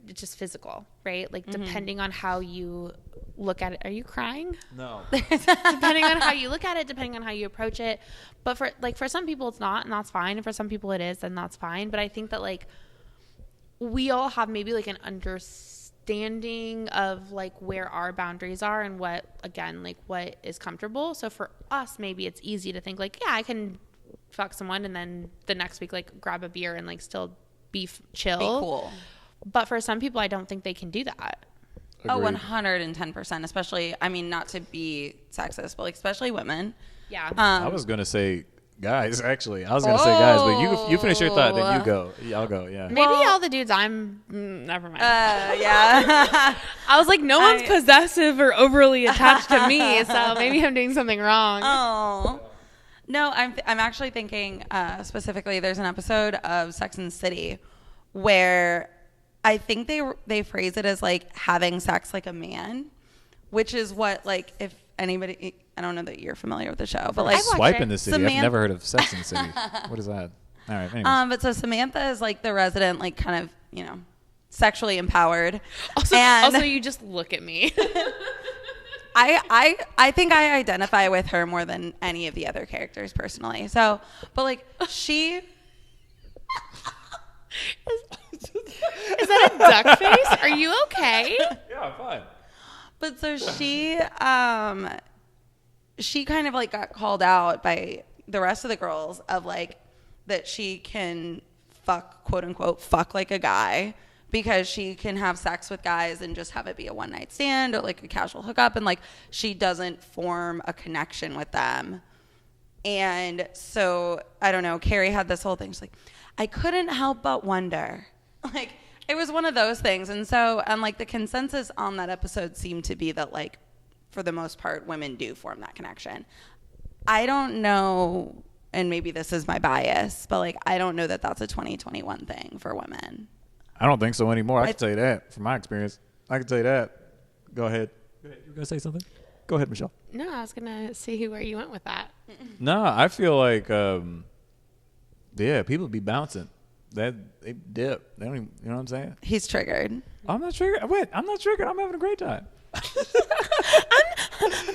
it's just physical, right? Like depending on how you look at it. Are you crying? No. Depending on how you look at it, depending on how you approach it. But for some people it's not, and that's fine. And for some people it is, and that's fine. But I think that like we all have maybe like an understanding of like where our boundaries are and what is comfortable. So for us, maybe it's easy to think like, yeah, I can fuck someone and then the next week like grab a beer and like still be chill. Be cool. But for some people, I don't think they can do that. Agreed. Oh, 110%. Especially, I mean, not to be sexist, but like especially women. Yeah. I was going to say guys, actually. I was going to say guys, but you finish your thought, then you go. Yeah, I'll go, yeah. Maybe all the dudes never mind. Yeah. I was like, no one's possessive or overly attached to me, so maybe I'm doing something wrong. Oh. No, I'm actually thinking specifically there's an episode of Sex and the City where I think they phrase it as like having sex like a man, which is what like if anybody, I don't know that you're familiar with the show, but like I've watched Swipe it. in the City. I've never heard of Sex in the City. What is that? All right. Anyways. but so Samantha is like the resident, like kind of, you know, sexually empowered. Also, you just look at me. I think I identify with her more than any of the other characters personally. So, but like she. Is that a duck face? Are you okay? Yeah, I'm fine. But so she kind of like got called out by the rest of the girls of like that she can fuck, quote unquote, fuck like a guy because she can have sex with guys and just have it be a one night stand or like a casual hookup, and like she doesn't form a connection with them. And so I don't know, Carrie had this whole thing. She's like, I couldn't help but wonder. Like it was one of those things. And so, and like the consensus on that episode seemed to be that like, for the most part, women do form that connection. I don't know, and maybe this is my bias, but like, I don't know that that's a 2021 thing for women. I don't think so anymore. I can tell you that from my experience. I can tell you that. Go ahead. You were going to say something? Go ahead, Michelle. No, I was gonna see where you went with that. No, I feel like, yeah, people be bouncing. They dip. They don't even, you know what I'm saying? He's triggered. I'm not triggered. Wait, I'm not triggered. I'm having a great time. I'm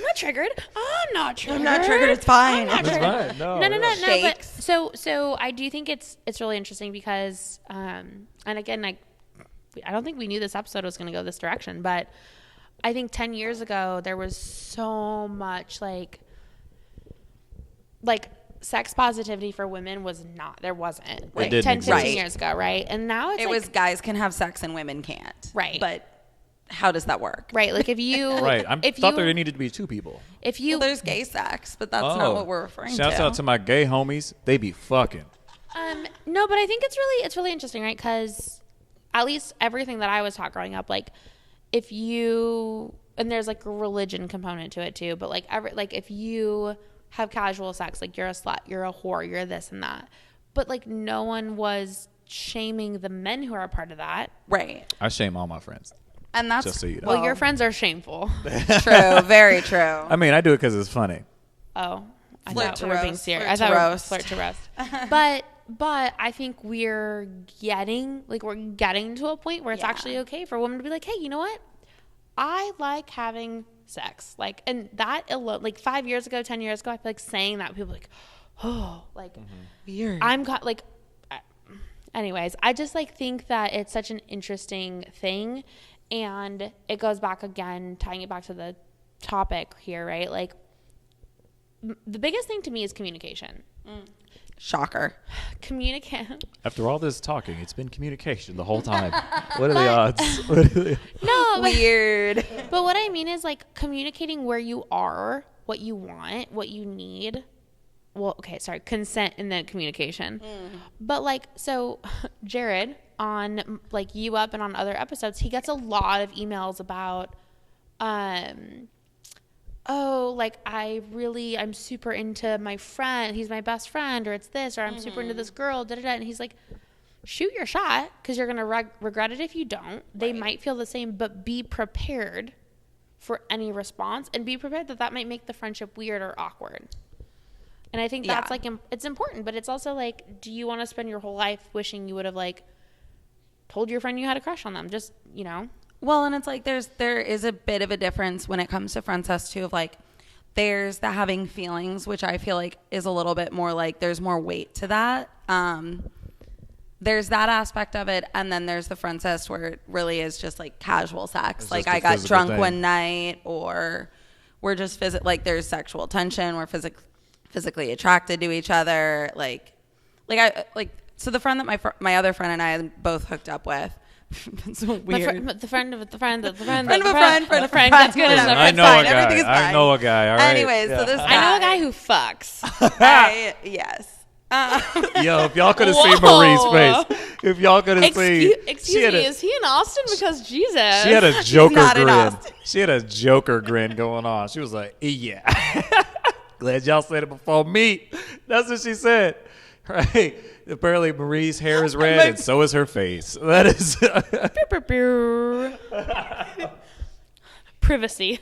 not triggered. I'm not triggered. I'm not triggered. It's fine. That's fine. No. No. But Shakes. so I do think it's really interesting because, and again, I don't think we knew this episode was going to go this direction, but I think 10 years ago there was so much like sex positivity for women there wasn't like 10, 15 years ago, right? And now it was guys can have sex and women can't. Right. But how does that work? Right. Like if you right. I thought there needed to be two people. There's gay sex, but that's not what we're referring to. Shouts out to my gay homies. They be fucking. No, but I think it's really interesting, right? Because at least everything that I was taught growing up, like if you, and there's like a religion component to it too, but like if you have casual sex, like you're a slut, you're a whore, you're this and that, but like no one was shaming the men who are a part of that. Right. I shame all my friends. And that's just so you know. Well, your friends are shameful. True. Very true. I mean, I do it because it's funny. Oh, I Flirt thought to we were being roast. serious. Flirt I to thought roast. flirt to roast. But I think we're getting to a point where it's actually okay for a woman to be like, hey, you know what? I like having sex. Like, and that like 5 years ago, 10 years ago, I feel like saying that people are like, oh, like weird. Anyways, I just like think that it's such an interesting thing, and it goes back again, tying it back to the topic here, right? Like the biggest thing to me is communication. Shocker. Communicate. After all this talking, it's been communication the whole time. What are the odds? No, weird. But what I mean is like communicating where you are, what you want, what you need. Well, okay, sorry, consent and then communication. But like, so Jared on like You Up and on other episodes, he gets a lot of emails about, oh, like I'm super into my friend. He's my best friend, or it's this, or I'm super into this girl, And he's like, shoot your shot, because you're going to regret it if you don't. They might feel the same, but be prepared for any response, and be prepared that might make the friendship weird or awkward. And I think that's like, it's important, but it's also like, do you want to spend your whole life wishing you would have like told your friend you had a crush on them? Just, you know? Well, and it's like there is a bit of a difference when it comes to Friendcest too, of like there's the having feelings, which I feel like is a little bit more like there's more weight to that. There's that aspect of it, and then there's the Friendcest where it really is just like casual sex. It's like just I a got physical drunk thing. one night, or we're just like there's sexual tension, we're physically attracted to each other. So the friend that my other friend and I both hooked up with. It's so weird. The friend of a friend. That's good enough. I It's know fine. a Everything is guy. I fine. know a guy. All right. Anyways, so this guy, I know a guy who fucks. yes. Yo, if y'all could have seen Marie's face. If y'all could have seen. Excuse me, is he in Austin? Because Jesus. She had a Joker not in grin. Austin. She had a Joker grin going on. She was like, yeah. Glad y'all said it before me. That's what she said. Right. Apparently Marie's hair is red and so is her face. That is privacy.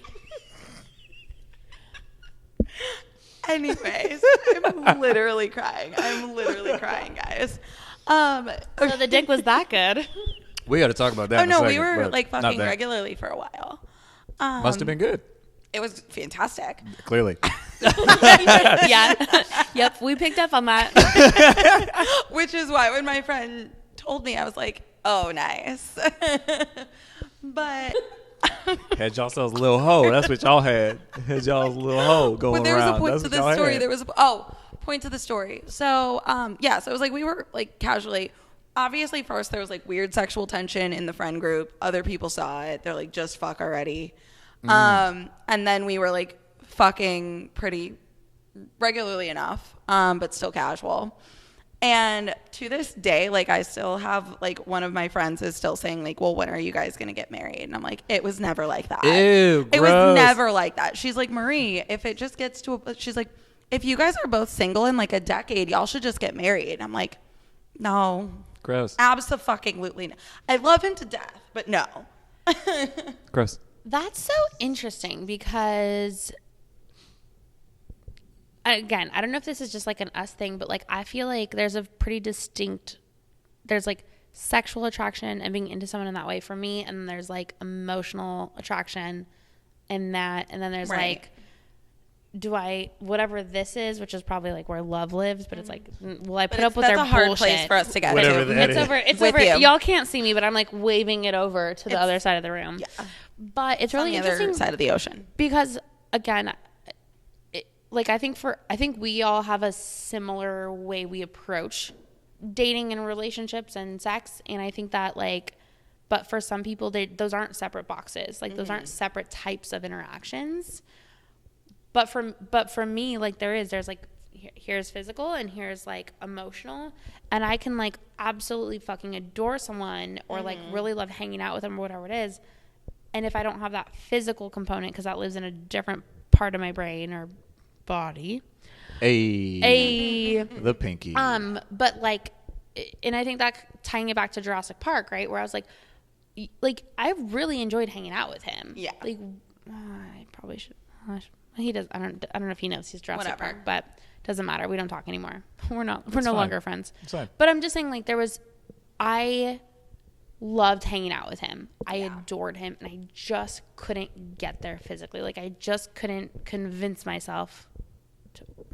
Anyways, I'm literally crying. Guys. So the dick was that good. We got to talk about that. Oh no, in a we second, were but like not fucking that. regularly for a while. Must have been good. It was fantastic. Clearly. Yeah. Yep. We picked up on that. Which is why when my friend told me, I was like, oh, nice. But Had y'allselves a little hoe. That's what y'all had. Had y'all's little hoe going there was around. a point That's to what the y'all story. had. There was point to the story. So so it was like we were like casually. Obviously, first there was like weird sexual tension in the friend group. Other people saw it. They're like, just fuck already. And then we were like fucking pretty regularly enough, but still casual. And to this day, like I still have like one of my friends is still saying like, well, when are you guys going to get married? And I'm like, it was never like that. Ew, it was gross. never like that. She's like, Marie, if it just gets to she's like, if you guys are both single in like a decade, y'all should just get married. I'm like, no. Gross. Absolutely not. I love him to death, but no. Gross. That's so interesting because, again, I don't know if this is just like an us thing, but like I feel like there's a pretty distinct, there's like sexual attraction and being into someone in that way for me, and then there's like emotional attraction in that, and then there's Right. like whatever this is, which is probably like where love lives, but it's like, will I put up with that's their a hard bullshit? place for us to get Whatever to. that It's is. over. It's With over. you. Y'all can't see me, but I'm like waving it over to the other side of the room. Yeah. But it's On really the interesting other side of the ocean. because again, like I think we all have a similar way we approach dating and relationships and sex, and I think that like, but for some people, those aren't separate boxes. Like those aren't separate types of interactions. But for me, like there's like here's physical and here's like emotional, and I can like absolutely fucking adore someone or like really love hanging out with them or whatever it is, and if I don't have that physical component because that lives in a different part of my brain or body, The pinky. but like, and I think that tying it back to Jurassic Park, right, where I was like I really enjoyed hanging out with him. Yeah. Like I probably should. He does. I don't know if he knows he's Jurassic Whatever. Park, but doesn't matter. We don't talk anymore. We're no fine. longer friends. It's fine. But I'm just saying, like I loved hanging out with him. I adored him, and I just couldn't get there physically. Like I just couldn't convince myself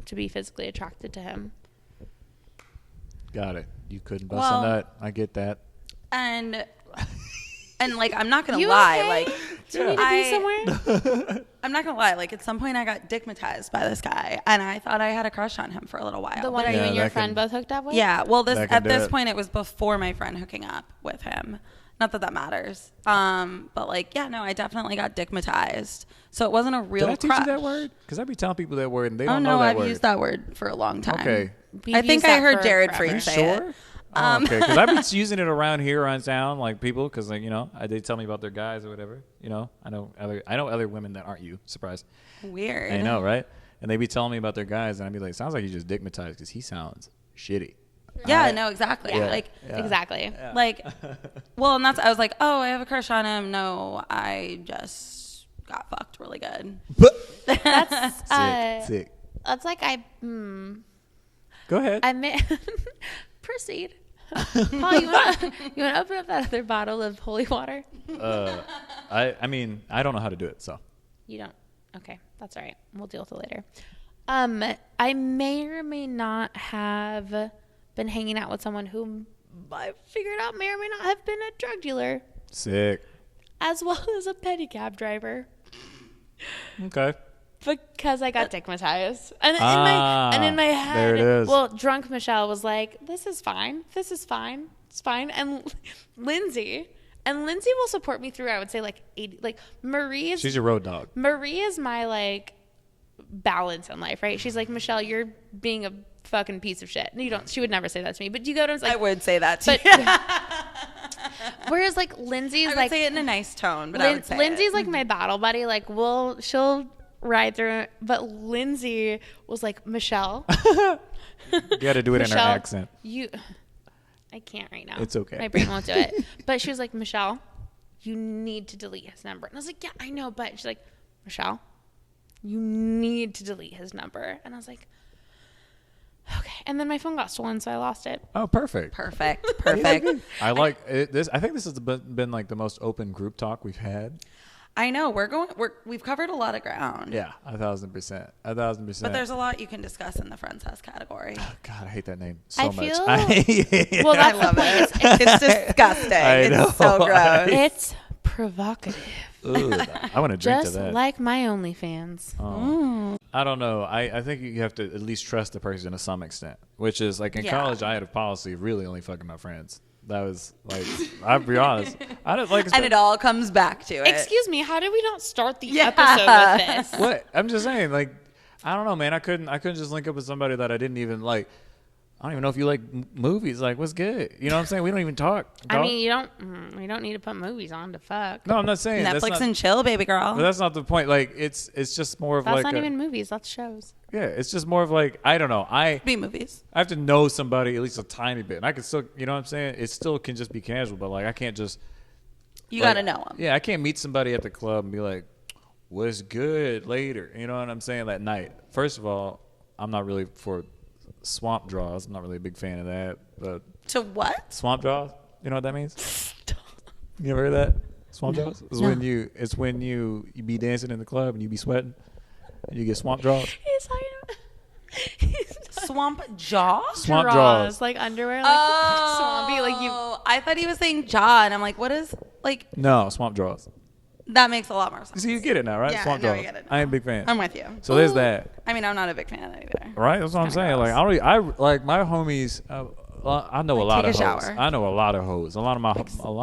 to be physically attracted to him. Got it. You couldn't bust on that. I get that. And like, I'm not gonna You lie, okay? like, Do you need to be somewhere? I'm not gonna lie, like, at some point I got dickmatized by this guy, and I thought I had a crush on him for a little while. The one But you Yeah, and your that friend can- both hooked up with? yeah, well, That can at do this it. point it was before my friend hooking up with him. Not that matters. But like, yeah, no, I definitely got dickmatized. So it wasn't a real Did I teach crush. you that word? Because I be telling people that word and they Oh don't no, know that I've word. used that word for a long time. Okay. We've I think used I that heard for Jared forever. Freed say Sure. it. Oh, okay, because I've been using it around here on town, like people, because like they tell me about their guys or whatever. I know other women that aren't you. Surprise. Weird. I know, right? And they be telling me about their guys, and I'd be like, sounds like you just dickmatized because he sounds shitty. Yeah, no, exactly. Yeah. Like, Yeah. Exactly. Yeah. like, well, and I was like, oh, I have a crush on him. No, I just got fucked really good. That's Sick. That's like Go ahead. I may proceed. Paul, you want to open up that other bottle of holy water? I mean, I don't know how to do it, so. You don't. Okay, that's all right. We'll deal with it later. I may or may not have been hanging out with someone who I figured out may or may not have been a drug dealer, Sick. as well as a pedicab driver, Okay. because I got dickmatized. And in my head, there it is. well, drunk Michelle was like, "This is fine. This is fine. It's fine." And Lindsay will support me through. I would say like 80. Like Marie is. She's your road dog. Marie is my like balance in life, right? She's like, Michelle, you're being a fucking piece of shit. And you don't. She would never say that to me, but you go to like. I would say that to But you. whereas like Lindsay's I would like say it in a nice tone, but I would say Lindsay's it. like my battle buddy. Like, she'll ride through it. But Lindsay was like, Michelle, You got to do it in her Michelle, accent. I can't right now. It's okay. My brain won't do it. But she was like, Michelle, you need to delete his number. And I was like, yeah, I know. But she's like, Michelle, you need to delete his number. And I was like, okay. And then my phone got stolen, so I lost it. Oh, perfect. Perfect. I like it, this. I think this has been like the most open group talk we've had. I know we've covered a lot of ground. Yeah, 1,000%. 1,000%. But there's a lot you can discuss in the Friendcest category. God, I hate that name so I much. feel- I Well, I that's love the point. it. It's disgusting. I know. It's so gross. It's provocative. Ugh, I want to drink Just to that. like my OnlyFans. Oh. I don't know. I think you have to at least trust the person to some extent, which is like in Yeah. college, I had a policy of really only fucking my friends. That was like, I'll be honest. I don't like. And it all comes back to it. Excuse me, how did we not start the Yeah. episode with this? What? I'm just saying, like, I don't know, man. I couldn't just link up with somebody that I didn't even like. I don't even know if you like movies. Like, what's good? You know what I'm saying? We don't even talk. I dog. mean, you don't need to put movies on to fuck. No, I'm not saying that's Netflix not, and chill, baby girl. but that's not the point. Like, it's just more of That's like not a- even movies. That's shows. yeah. It's just more of like, I don't know. I Be movies. have to know somebody at least a tiny bit, and I can still, you know what I'm saying? It still can just be casual, but like I can't just. You like, got to know them. Yeah, I can't meet somebody at the club and be like, "What's good?" later. You know what I'm saying? That night. First of all, I'm not really for swamp draws. I'm not really a big fan of that. But To what? swamp draws, you know what that means? You ever heard that? Swamp draws? It's when you be dancing in the club and you be sweating. and you get swamp draws. He's talking about Swamp jaw? Swamp draws. like underwear, like swampy, like you. I thought he was saying jaw, and I'm like, what is, like, No, swamp draws. that makes a lot more sense. See, you get it now, right? Yeah, Swamp no, I draws. get it I ain't a big fan. I'm with you. So there's that. I mean, I'm not a big fan of that either. Right? That's what I'm It's saying. kinda Like, I like my homies. I know a lot take of a hoes. shower. I know a lot of hoes. A lot of my.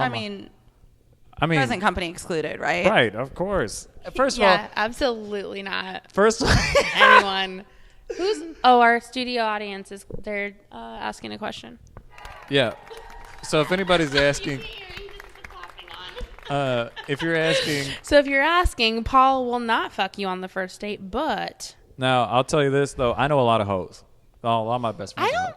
I mean, I mean, present company excluded, right? right? Of course. First of Yeah, all, absolutely not. first. Anyone who's our studio audience is they're asking a question. Yeah. So if anybody's asking, if you're asking, So if you're asking, Paul will not fuck you on the first date, but now I'll tell you this though. I know a lot of hoes. Oh, a lot of my best friends. I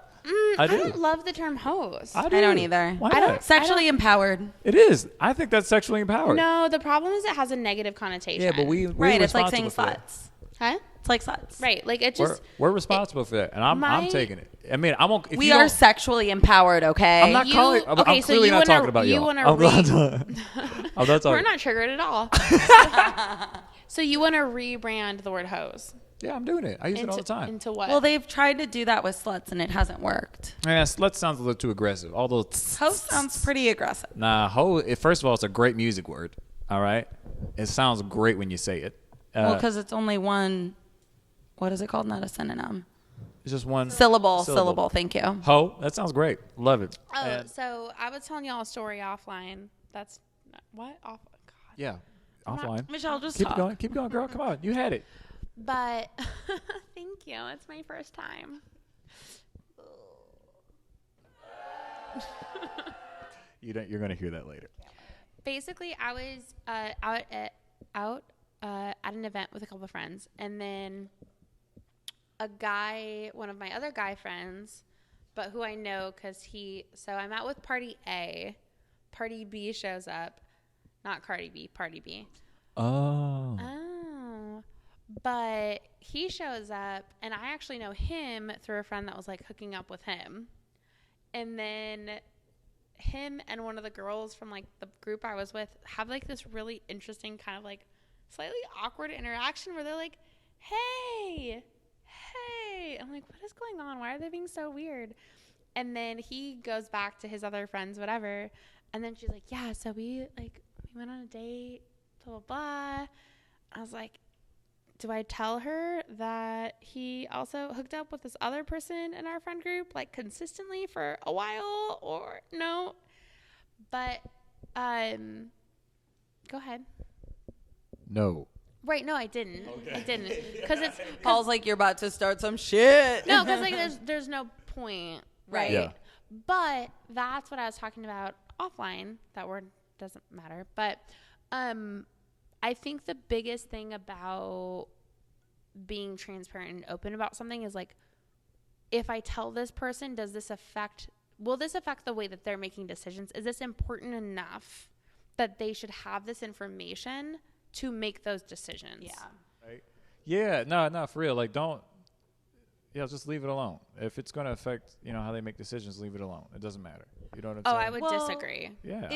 I do. don't love the term host. I do. I don't either. Why I don't- not? Sexually empowered. It is. I think that's sexually empowered. No, the problem is it has a negative connotation. Yeah, but we're Right, it's like saying responsible for that. sluts. Huh? It's like sluts. Right, like it We're, just we're responsible for that, and I'm my- taking it. I mean, I won't. If We you are don't- sexually empowered, okay? I'm not You- calling. I'm okay, so clearly you not wanna- talking about you y'all. wanna I'm not. I'm not talking. we're not triggered at all. So you want to rebrand the word hose Yeah, I'm doing it. I use it all the into, time. into what? Well, they've tried to do that with sluts, and it hasn't worked. Yeah, slut sounds a little too aggressive. Although Host sounds pretty aggressive. nah, first of all, it's a great music word. All right, it sounds great when you say it. Well, because it's only one. What is it called? Not a synonym. it's just one Syllable. Thank you. Ho, that sounds great. Love it. oh, And- so I was telling y'all a story offline. That's what off. God. yeah, offline. Michelle, just Keep talk. going. Keep going, girl. Come on, you had it. But thank you. It's my first time. You're gonna hear that later. Basically, I was out at an event with a couple of friends, and then a guy, one of my other guy friends, but who I know because so I'm out with party A. Party B shows up. Not Cardi B, party B. Oh. Oh. But he shows up, and I actually know him through a friend that was like hooking up with him. And then him and one of the girls from like the group I was with have like this really interesting kind of like slightly awkward interaction where they're like, hey. I'm like, what is going on? Why are they being so weird? And then he goes back to his other friends, whatever. And then she's like, yeah, so we went on a date, blah, blah, blah. I was like, do I tell her that he also hooked up with this other person in our friend group, like consistently for a while, or no? But, go ahead. No. Right, no, I didn't. I didn't. Because it's, Paul's like, you're about to start some shit. no, because like there's no point, right? Yeah. But that's what I was talking about offline. That word doesn't matter. But I think the biggest thing about being transparent and open about something is like, if I tell this person, will this affect the way that they're making decisions? Is this important enough that they should have this information to make those decisions? Yeah. Right? Yeah, no, for real. Like, just leave it alone. If it's going to affect, how they make decisions, leave it alone. It doesn't matter. You know what I'm saying? I would Well, disagree. Yeah,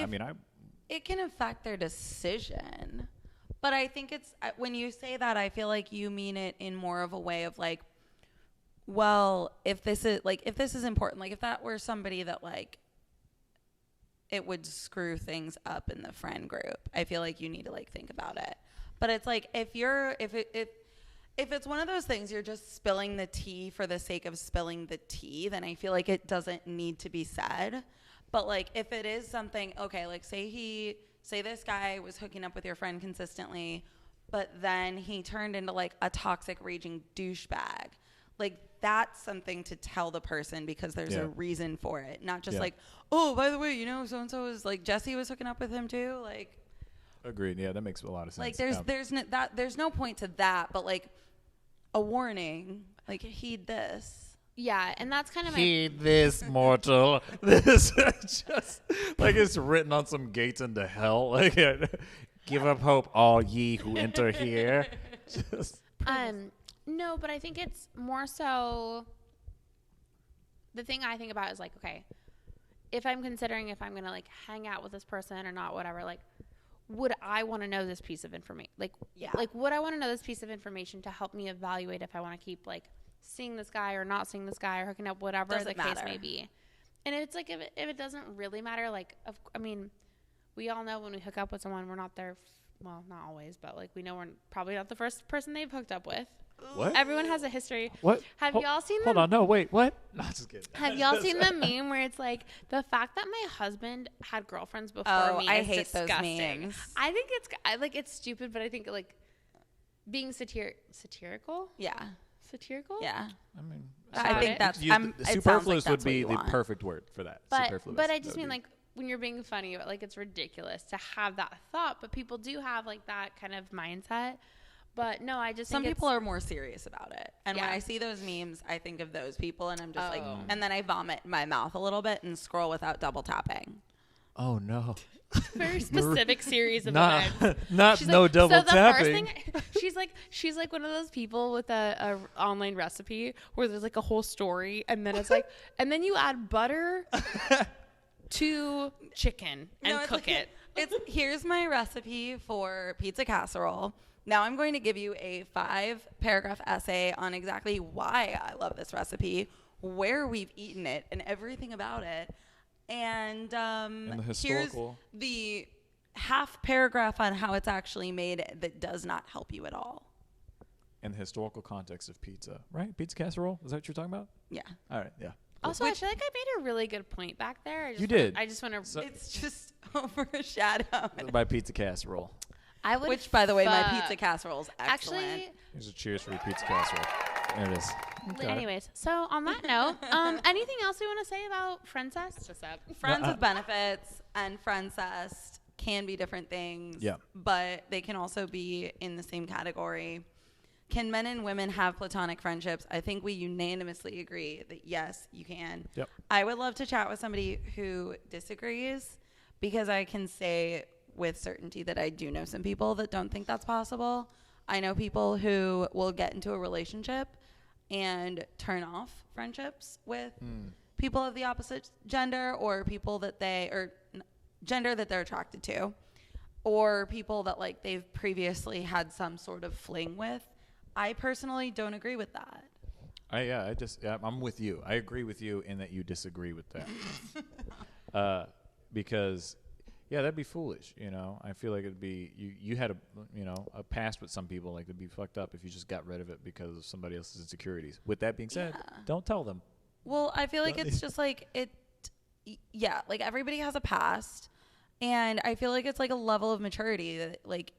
It can affect their decision. But I think it's, when you say that, I feel like you mean it in more of a way of like, well, if this is important, like if that were somebody that like, it would screw things up in the friend group, I feel like you need to like think about it. But it's like, if it's one of those things you're just spilling the tea for the sake of spilling the tea, then I feel like it doesn't need to be said. But like if it is something, okay, like say this guy was hooking up with your friend consistently, but then he turned into like a toxic raging douchebag. Like that's something to tell the person because there's a reason for it. Not just like, oh, by the way, so-and-so was like Jesse was hooking up with him too. Like, agreed. Yeah, that makes a lot of sense. like there's no point to that, but like a warning, like heed this. Yeah, and that's kind of Heed this, mortal. This just like it's written on some gates into hell. Like, give up hope, all ye who enter here. Just no, but I think it's more so the thing I think about is like, okay, if I'm considering if I'm going to like hang out with this person or not, whatever, like would I want to know this piece of information? Like, Yeah. like, would I want to know this piece of information to help me evaluate if I want to keep, like, seeing this guy or not seeing this guy or hooking up, whatever Doesn't the case matter. may be. And it's like, if it doesn't really matter, like, I mean, we all know when we hook up with someone, we're not there. Well, not always, but, like, we know we're probably not the first person they've hooked up with. What? Everyone has a history. What? Have y'all seen Hold them? on. No, wait. What? No, just kidding. Have y'all seen the meme where it's like, the fact that my husband had girlfriends before Oh, me I is hate those disgusting. memes. I think it's stupid, but I think, like, being satirical? Yeah. Satirical? Yeah. I mean, I think that's it sounds like superfluous would that's what be you the want. perfect word for that. But Superfluous. I just That mean, would be- like, when you're being funny, like, it's ridiculous to have that thought, but people do have, like, that kind of mindset. But no, I just Some think people are more serious about it. And when Yeah. I see those memes, I think of those people and I'm just like, Oh. and then I vomit in my mouth a little bit and scroll without double tapping. Oh no. very specific series of Not, events. not She's no like, double so the tapping. first thing, she's like one of those people with a online recipe where there's like a whole story and then it's like, and then you add butter to chicken and No, it's cook like- it. It's here's my recipe for pizza casserole. Now I'm going to give you a 5-paragraph essay on exactly why I love this recipe, where we've eaten it, and everything about it. And the here's historical. the half paragraph on how it's actually made that does not help you at all. In the historical context of pizza, right? Pizza casserole. Is that what you're talking about? Yeah. All right. Yeah. Also, I feel like I made a really good point back there. You did. I just want to. So- It's just overshadowed. By pizza casserole. I would. Which, by the way, my fuck- pizza casserole is excellent. Actually, Here's a cheers for your pizza casserole. There it is. Okay. anyways, so on that note, anything else we want to say about Friendcest? Just that. Friends with benefits and Friendcest can be different things. Yeah. But they can also be in the same category. Can men and women have platonic friendships? I think we unanimously agree that yes, you can. Yep. I would love to chat with somebody who disagrees because I can say with certainty that I do know some people that don't think that's possible. I know people who will get into a relationship and turn off friendships with people of the opposite gender or people that gender that they're attracted to or people that like they've previously had some sort of fling with. I personally don't agree with that. I'm with you. I agree with you in that you disagree with that. Because that'd be foolish, you know. I feel like it'd be you had a past with some people, like it'd be fucked up if you just got rid of it because of somebody else's insecurities. With that being said, don't tell them. Well, I feel like it's just like like everybody has a past and I feel like it's like a level of maturity that like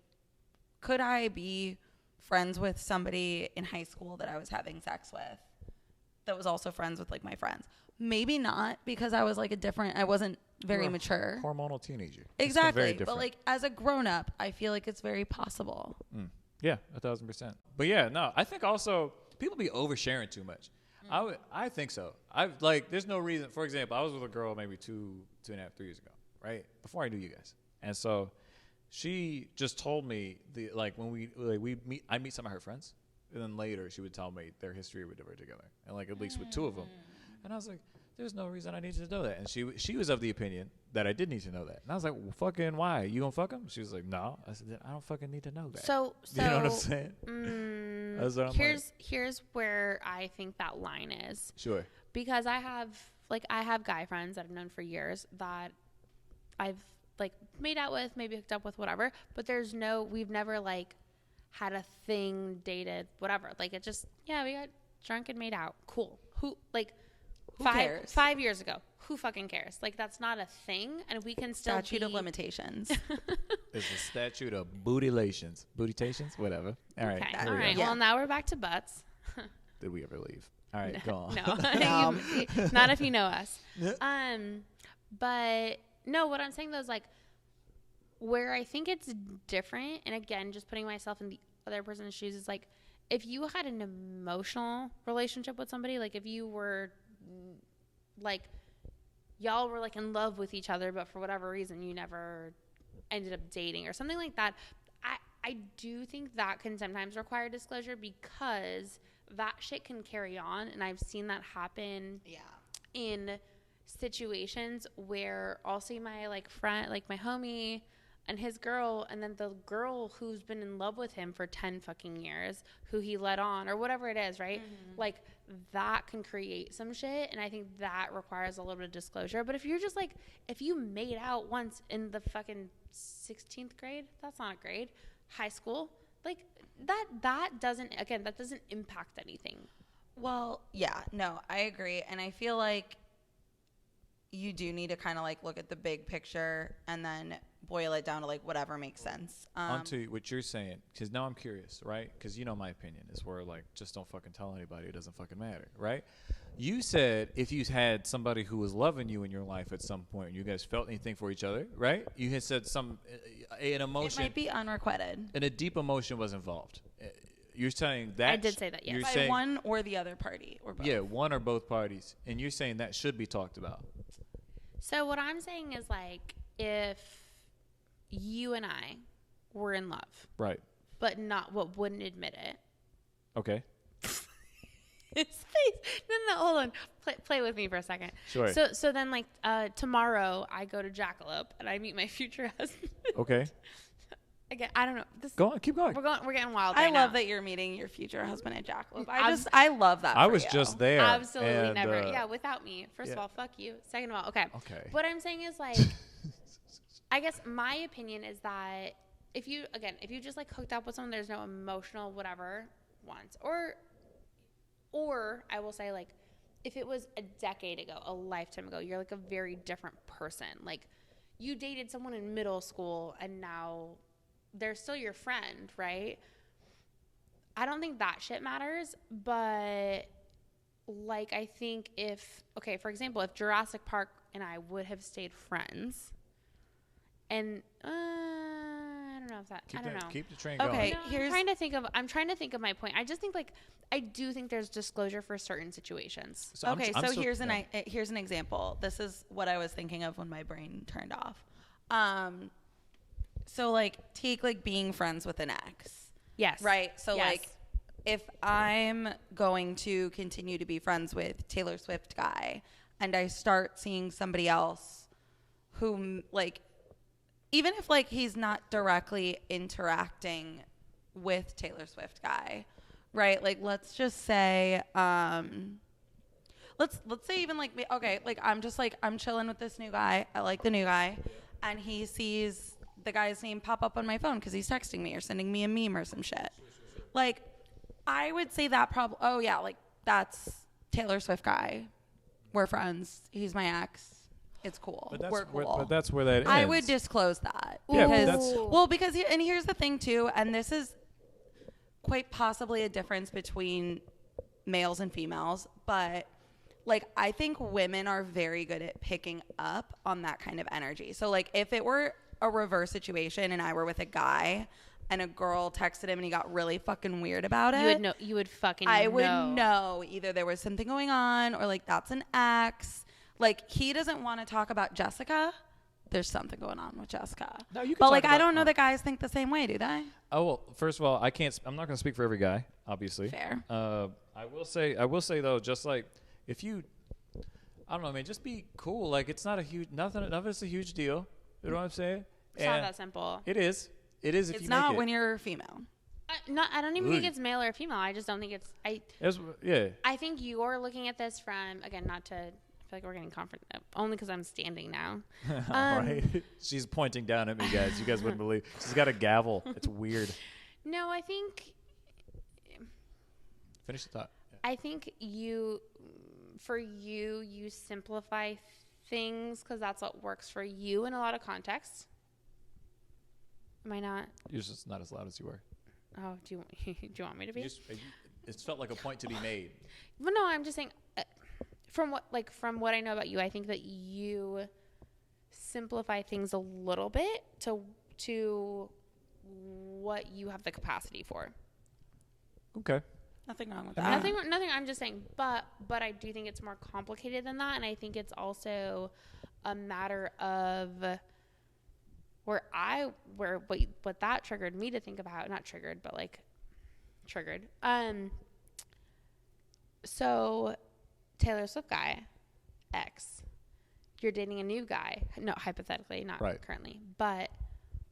could I be friends with somebody in high school that I was having sex with that was also friends with like my friends? Maybe not because I was like I wasn't very You're a mature. Hormonal teenager. Exactly. Very But different. like as a grown up, I feel like it's very possible. Yeah, 1,000%. But yeah, no, I think also people be oversharing too much. I think so. There's no reason. For example, I was with a girl maybe 2.5, 3 years ago, right? Before I knew you guys. And so she just told me when I meet some of her friends, and then later she would tell me their history with her together, and like at least with 2 of them. And I was like, there's no reason I need to know that. And she was of the opinion that I did need to know that. And I was like, well, fucking why? You gonna fuck him? She was like, no. I said, I don't fucking need to know that. So you know what I'm saying? That's what I'm here's where I think that line is. Sure. Because I have guy friends that I've known for years that I've like made out with, maybe hooked up with, whatever. But we've never like had a thing, dated, whatever. Like it just, we got drunk and made out. Cool. Who cares? 5 years ago. Who fucking cares? Like that's not a thing, and we can still Statute of be- limitations. It's a statute of bootytations, whatever. All right. Okay. here All we right. go. Well, now we're back to butts. Did we ever leave? All right, go on. No, not if you know us. But no, what I'm saying though is like where I think it's different, and again, just putting myself in the other person's shoes is like if you had an emotional relationship with somebody, like if you were like y'all were like in love with each other, but for whatever reason you never ended up dating or something like that. I do think that can sometimes require disclosure because that shit can carry on. And I've seen that happen in situations where I'll see my like friend, like my homie, and his girl, and then the girl who's been in love with him for 10 fucking years, who he led on, or whatever it is, right? Like, that can create some shit, and I think that requires a little bit of disclosure. But if you're just like, if you made out once in the fucking 16th grade, that's not a grade, high school, like, that doesn't, again, that doesn't impact anything. Well, yeah, no, I agree. And I feel like you do need to kind of like look at the big picture and then boil it down to like whatever makes sense. Onto what you're saying, because now I'm curious, right? Because you know my opinion is where like just don't fucking tell anybody. It doesn't fucking matter, right? You said if you had somebody who was loving you in your life at some point and you guys felt anything for each other, right? You had said an emotion. It might be unrequited. And a deep emotion was involved. You're saying that. I did say that, yes. You're By saying, one or the other party or both. yeah, one or both parties. And you're saying that should be talked about. So what I'm saying is, like, if you and I were in love, Right. but wouldn't admit it. Okay. His face. No, hold on. Play with me for a second. Sure. So then, like, tomorrow I go to Jackalope and I meet my future husband. Okay. Again, I don't know. Go on. Keep going. We're getting wild. I right love now. that you're meeting your future husband at Jackalope. I love that. I for was you. just there. Absolutely and, never. Yeah, without me. First of yeah. all, fuck you. Second of all, okay. Okay. What I'm saying is, like, I guess my opinion is that if you just like hooked up with someone, there's no emotional whatever once, or I will say, like, if it was a decade ago, a lifetime ago, you're like a very different person. Like, you dated someone in middle school and now they're still your friend, right? I don't think that shit matters, but like, I think for example, if Jurassic Park and I would have stayed friends, and I don't know if that, I don't know. Keep the train going. Okay. No, I'm trying to think of my point. I just think, like, I do think there's disclosure for certain situations. So I'm still- here's yeah. here's an example. This is what I was thinking of when my brain turned off. So like take like being friends with an ex. Yes. Right. So Yes. like if I'm going to continue to be friends with Taylor Swift guy and I start seeing somebody else who, like, even if like he's not directly interacting with Taylor Swift guy, right? Like, let's just say let's say even like, okay, like I'm just like, I'm chilling with this new guy. I like the new guy. And he sees the guy's name pop up on my phone because he's texting me or sending me a meme or some shit. Like, I would say that oh yeah, like that's Taylor Swift guy. We're friends. He's my ex. It's cool. We're cool. But that's where that ends. I would disclose that. Yeah, because, because and here's the thing too, and this is quite possibly a difference between males and females, but like, I think women are very good at picking up on that kind of energy. So like, if it were a reverse situation and I were with a guy and a girl texted him and he got really fucking weird about it, You would know. You would fucking. I would know either there was something going on or like that's an ex. Like, he doesn't want to talk about Jessica. There's something going on with Jessica. No, you can but talk like, I about- don't know that guys think the same way, do they? Oh, well, first of all, I'm not going to speak for every guy, obviously. Fair. I will say though, just like if you, I don't know, man, just be cool. Like, it's not a huge, none of it's a huge deal. You know what I'm saying? It's not that simple. It is. It is if It's you not make it. when you're female. I don't even think Ooh. it's male or female. I just don't think it's. Yeah. I think you're looking at this from, again, not to. I feel like we're getting only because I'm standing now. Right. She's pointing down at me, guys. You guys wouldn't believe. She's got a gavel. It's weird. No, I think. Finish the thought. Yeah. I think you simplify things because that's what works for you in a lot of contexts. Am I not? You're just not as loud as you were. Oh, do you want me to be? It felt like a point to be made. But no, I'm just saying. From what I know about you, I think that you simplify things a little bit to what you have the capacity for. Okay. Nothing wrong with that. Nothing. I'm just saying, but I do think it's more complicated than that, and I think it's also a matter of what that triggered me to think about. Not triggered, but like triggered. So Taylor Swift guy, ex, you're dating a new guy. No, hypothetically, not Right. currently, but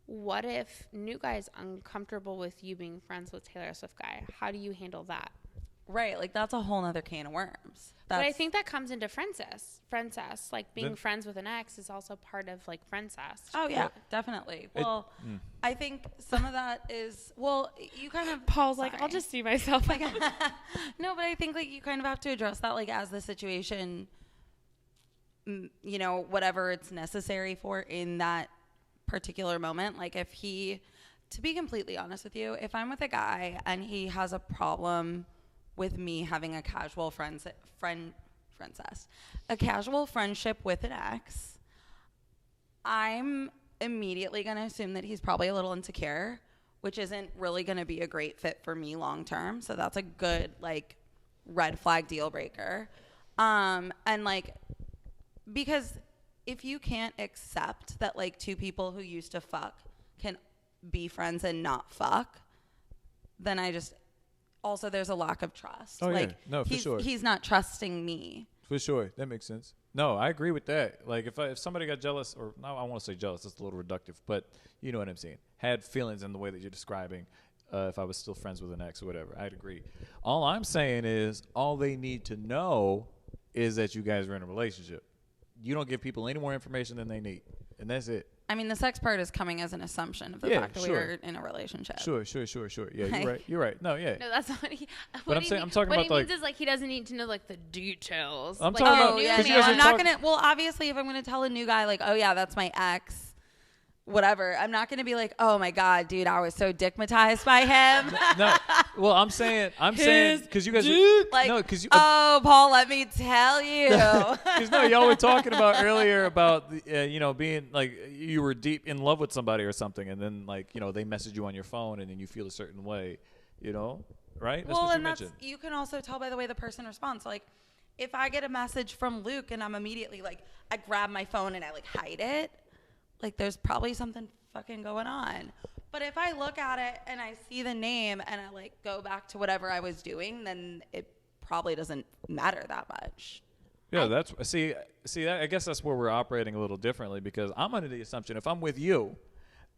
what if new guy's uncomfortable with you being friends with Taylor Swift guy? How do you handle that? Right, like that's a whole nother can of worms. But I think that comes into Friendcest. Like being friends with an ex is also part of like Friendcest. Oh yeah, definitely. Well, I think some of that is, well, you kind of, Paul's like, I'll just see myself. Like, no, but I think like you kind of have to address that like as the situation, you know, whatever it's necessary for in that particular moment. Like if he, to be completely honest with you, if I'm with a guy and he has a problem with me having a casual friendship with an ex, I'm immediately going to assume that he's probably a little insecure, which isn't really going to be a great fit for me long term. So that's a good like red flag deal breaker. And like, because if you can't accept that like two people who used to fuck can be friends and not fuck, then also there's a lack of trust. Oh, like, yeah. No, for sure. He's not trusting me. For sure. That makes sense. No, I agree with that. Like if somebody got jealous, or no, I want to say jealous, that's a little reductive, but you know what I'm saying, had feelings in the way that you're describing, if I was still friends with an ex or whatever, I'd agree. All I'm saying is all they need to know is that you guys are in a relationship. You don't give people any more information than they need, and that's it. I mean, the sex part is coming as an assumption of the fact that we are in a relationship. Sure. Yeah, you're right. No, yeah. No, that's not what he. But I'm talking about what he like. means is like he doesn't need to know like the details. I'm like, talking about. Oh yeah, no, I'm not gonna. Well, obviously, if I'm gonna tell a new guy like, oh yeah, that's my ex, whatever, I'm not gonna be like, oh my god, dude, I was so dickmatized by him. No, well, I'm saying because you guys like, no, because you. Oh, Paul, let me tell you. Because no, y'all were talking about earlier about you know, being like you were deep in love with somebody or something, and then like, you know, they message you on your phone, and then you feel a certain way, you know, right? That's well, what you and mentioned. you can also tell by the way the person responds. Like, if I get a message from Luke and I'm immediately like, I grab my phone and I like hide it, like there's probably something fucking going on. But if I look at it and I see the name and I like go back to whatever I was doing, then it probably doesn't matter that much. Yeah, that's see. I guess that's where we're operating a little differently, because I'm under the assumption if I'm with you,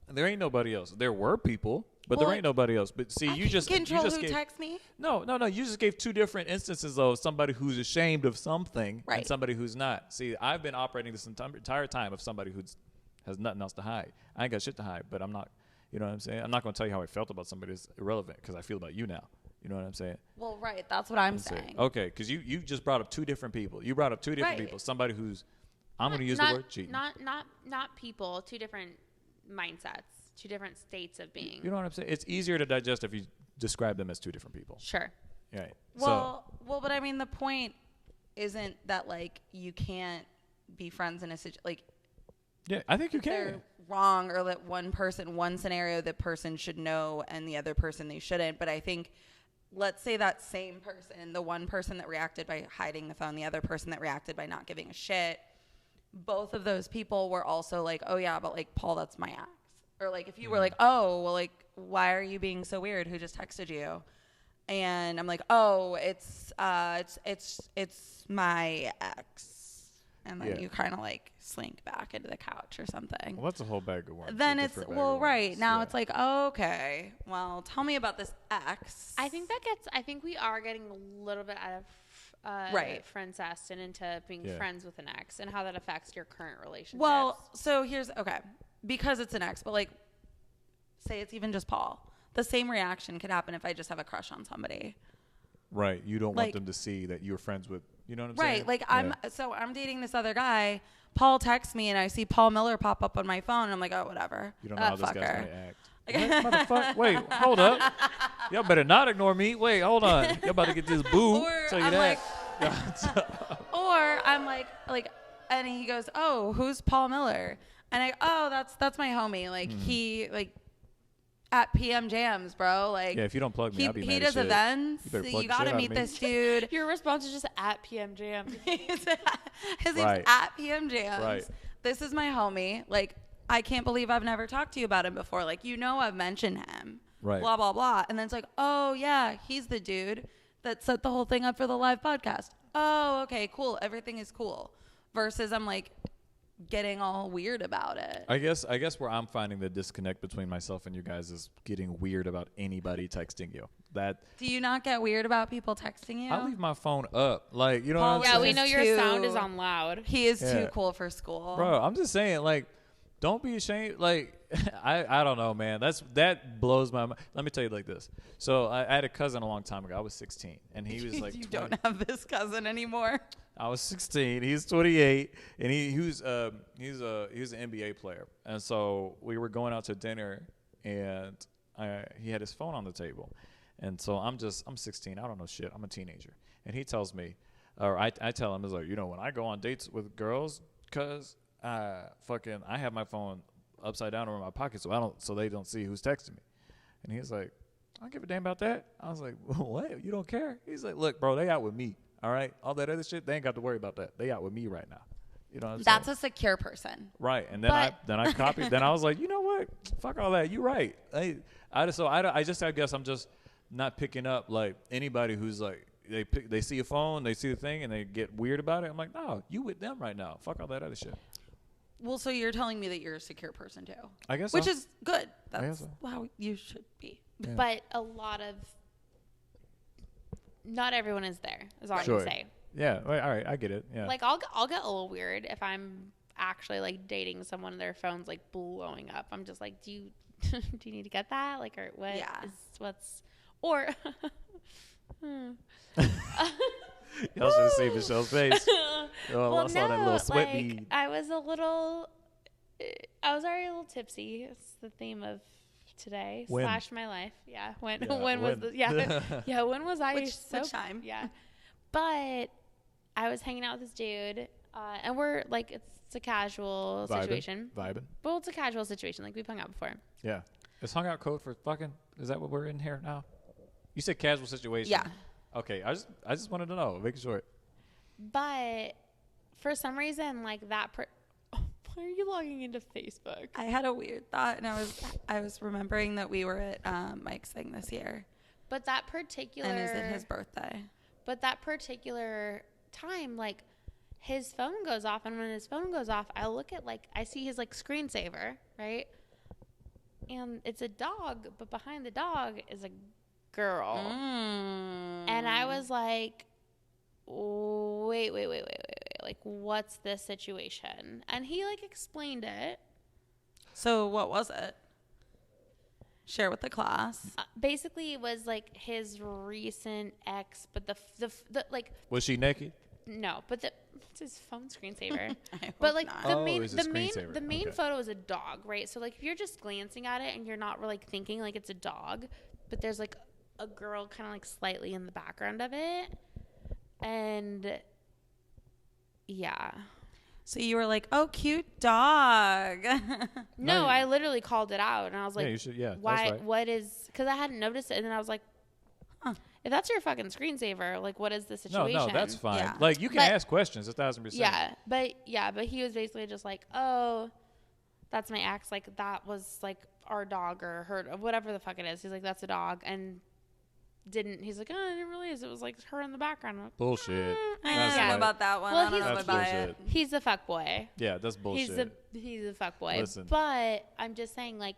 there ain't nobody else. There were people, but there ain't nobody else. But see, you just who texts me. No. You just gave two different instances though, of somebody who's ashamed of something right, and somebody who's not. See, I've been operating this entire time of somebody who has nothing else to hide. I ain't got shit to hide, but I'm not. You know what I'm saying? I'm not going to tell you how I felt about somebody. It's irrelevant because I feel about you now. You know what I'm saying? Well, right. That's what I'm saying. Okay, because you just brought up two different people. You brought up two different people. Somebody who's, I'm going to use the word cheating. Not people. Two different mindsets. Two different states of being. You know what I'm saying? It's easier to digest if you describe them as two different people. Sure. Right. Well, but I mean, the point isn't that like you can't be friends in a situation like. Yeah, I think you can. They're wrong, or that one scenario the person should know and the other person they shouldn't. But I think, let's say that same person, the one person that reacted by hiding the phone, the other person that reacted by not giving a shit, both of those people were also like, oh yeah, but like, Paul, that's my ex. Or like, if you were like, oh, well, like, why are you being so weird? Who just texted you? And I'm like, oh, it's my ex. And then you kind of like slink back into the couch or something. Well, that's a whole bag of worms. Then it's, well, right. Now it's like, okay, well, tell me about this ex. I think we are getting a little bit out of Friendcest and into being friends with an ex and how that affects your current relationship. Well, so here's, okay, because it's an ex, but like, say it's even just Paul. The same reaction could happen if I just have a crush on somebody. Right. You don't want them to see that you're friends with, you know what I'm saying? Right. Like I'm dating this other guy. Paul texts me and I see Paul Miller pop up on my phone and I'm like, oh, whatever. You don't know how this guy's going to act. Motherfucker. Wait, hold up. Y'all better not ignore me. Wait, hold on. Y'all about to get this boo. Tell you that. Or I'm like, and he goes, oh, who's Paul Miller? And that's my homie. Like he at PM Jams, bro. Like, yeah, if you don't plug me, I'll be mad he does shit. Events. You gotta meet this dude. Your response is just at PM Jams. His name's at PM Jams. Right. This is my homie. Like, I can't believe I've never talked to you about him before. Like, I've mentioned him. Right. Blah, blah, blah. And then it's like, oh, yeah, he's the dude that set the whole thing up for the live podcast. Oh, okay, cool. Everything is cool. Versus I'm like, getting all weird about it. I guess where I'm finding the disconnect between myself and you guys is getting weird about anybody texting you. That Do you not get weird about people texting you? I leave my phone up. Like, you know Paul, what I'm Yeah, saying? we know your Too- sound is on loud. He is Yeah. too cool for school. Bro, I'm just saying, like, don't be ashamed. Like, I don't know, man. That blows my mind. Let me tell you like this. So I had a cousin a long time ago. I was 16, and he was like, you 20. don't have this cousin anymore. I was 16. He's 28, and he's an NBA player. And so we were going out to dinner, and he had his phone on the table. And so I'm 16. I don't know shit. I'm a teenager. And he tells me, or I tell him, it's like, when I go on dates with girls, cause I have my phone upside down over my pocket so they don't see who's texting me. And he's like, I don't give a damn about that. I was like, what? You don't care? He's like, look, bro, they out with me. All right, all that other shit, they ain't got to worry about that. They out with me right now. You know what I'm That's saying? a secure person. Right, and then I copied. Then I was like, you know what? Fuck all that. You right. I guess I'm just not picking up like anybody who's like they see a phone, they see the thing, and they get weird about it. I'm like, no, you with them right now. Fuck all that other shit. Well, so you're telling me that you're a secure person too. I guess Which so. is good. I That's guess how you should be. Yeah. But not everyone is there, is all Sure. I can say. Yeah. All right. I get it. Yeah. Like I'll get a little weird if I'm actually like dating someone and their phone's like blowing up. I'm just like, do you need to get that? Like, or what? Yeah. Or Y'all should have seen Michelle's face. I saw that little sweat bead. I was already a little tipsy. It's the theme of today When? / my life. Yeah. When Yeah, when was when? the yeah when was I Which so time? Yeah. But I was hanging out with this dude, and we're like it's a casual situation. Vibing. Well, it's a casual situation. Like we've hung out before. Yeah. Is hung out code for fucking? Is that what we're in here now? You said casual situation. Yeah. Okay. I just wanted to know. Making sure. But for some reason, like that. Why are you logging into Facebook? I had a weird thought, and I was remembering that we were at Mike's thing this year, But that particular and is it his birthday? But that particular time, like his phone goes off, and when his phone goes off, I look at I see his like screensaver, right? And it's a dog, but behind the dog is a girl. And I was like, wait. Like, what's this situation? And he like explained it. So what was it? Share with the class. Basically, it was like his recent ex, but the like Was she naked? no, but it's his phone screensaver. I But hope like not. the Oh, main it's a the main screensaver. the main Okay. photo is a dog, right? So like if you're just glancing at it and you're not really thinking like it's a dog, but there's like a girl kind of like slightly in the background of it, and yeah. So you were like, "Oh, cute dog." No, I literally called it out, and I was like, Yeah, you should- yeah, that's why? right. What is? Because I hadn't noticed it, and then I was like, Huh. if that's your fucking screensaver, like, what is the situation? No, that's fine. Yeah. Like you can But- ask questions 1,000%. Yeah, but he was basically just like, oh, that's my ex. Like that was like our dog or her, or whatever the fuck it is. He's like, that's a dog, and he's like, oh, I didn't realize it was like her in the background. I'm like, Bullshit. I That's don't know like- about that one. Well, I don't know That's if I buy it. bullshit. he's a fuck boy. Yeah, that's bullshit. He's a fuck boy. Listen. But I'm just saying, like,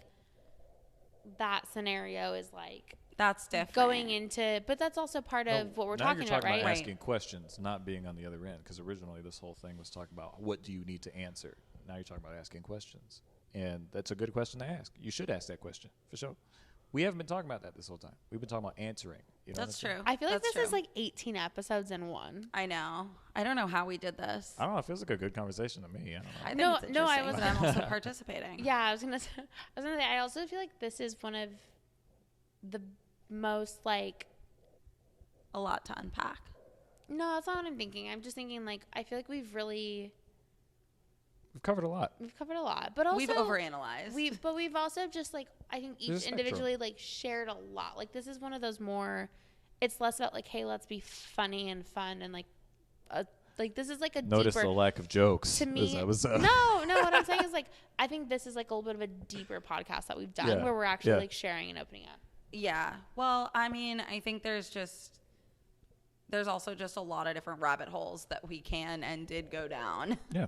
that scenario is like That's different. going into, but that's also part of what we're now talking you're talking about, right? about asking questions, not being on the other end. Because originally this whole thing was talking about what do you need to answer. Now you're talking about asking questions, and that's a good question to ask. You should ask that question for sure. We haven't been talking about that this whole time. We've been talking about answering. You know That's what I'm saying? true. I feel like That's this is true. like 18 episodes in one. I know. I don't know how we did this. I don't know. It feels like a good conversation to me. I don't know. I think No, it's no, I interesting, was- but I'm also participating. Yeah, I was gonna say. I also feel like this is one of the most like. A lot to unpack. No, that's not what I'm thinking. I'm just thinking like I feel like we've We've covered a lot. covered a lot, but also We've overanalyzed. But we've also just like I think There's a each spectrum. individually like shared a lot. Like this is one of those more. It's less about like hey, let's be funny and fun and like this is like a Notice deeper. the lack of jokes. To me, as I was, no. What I'm saying is like I think this is like a little bit of a deeper podcast that we've done Yeah, where we're actually yeah. like sharing and opening up. Yeah. Well, I mean, I think there's also just a lot of different rabbit holes that we can and did go down. yeah.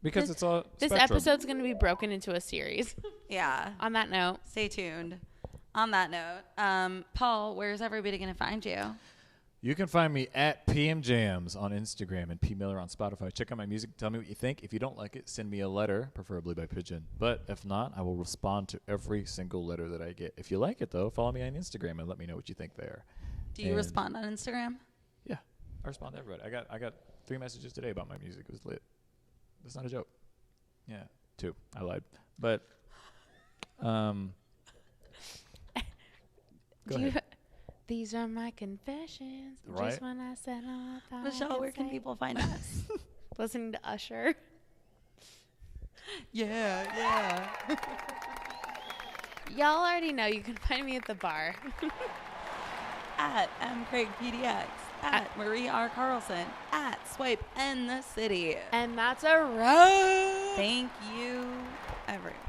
Because it's all This spectrum. episode's going to be broken into a series. Yeah. On that note, Stay tuned. On that note, Paul, where's everybody going to find you? You can find me at PM Jams on Instagram and P Miller on Spotify. Check out my music. Tell me what you think. If you don't like it, send me a letter, preferably by pigeon. But if not, I will respond to every single letter that I get. If you like it, though, follow me on Instagram and let me know what you think there. Do you respond on Instagram? Yeah, I respond to everybody. I got 3 messages today about my music. It was lit. That's not a joke. Yeah, 2. I lied. But, go ahead. These are my confessions. Right. Just when I said all I thought Michelle, where can people find us? Listening to Usher. Yeah. Y'all already know you can find me at the bar. At MCraigPDX. At Marie R. Carlson. At Swipe N the City. And that's a wrap. Thank you, everyone.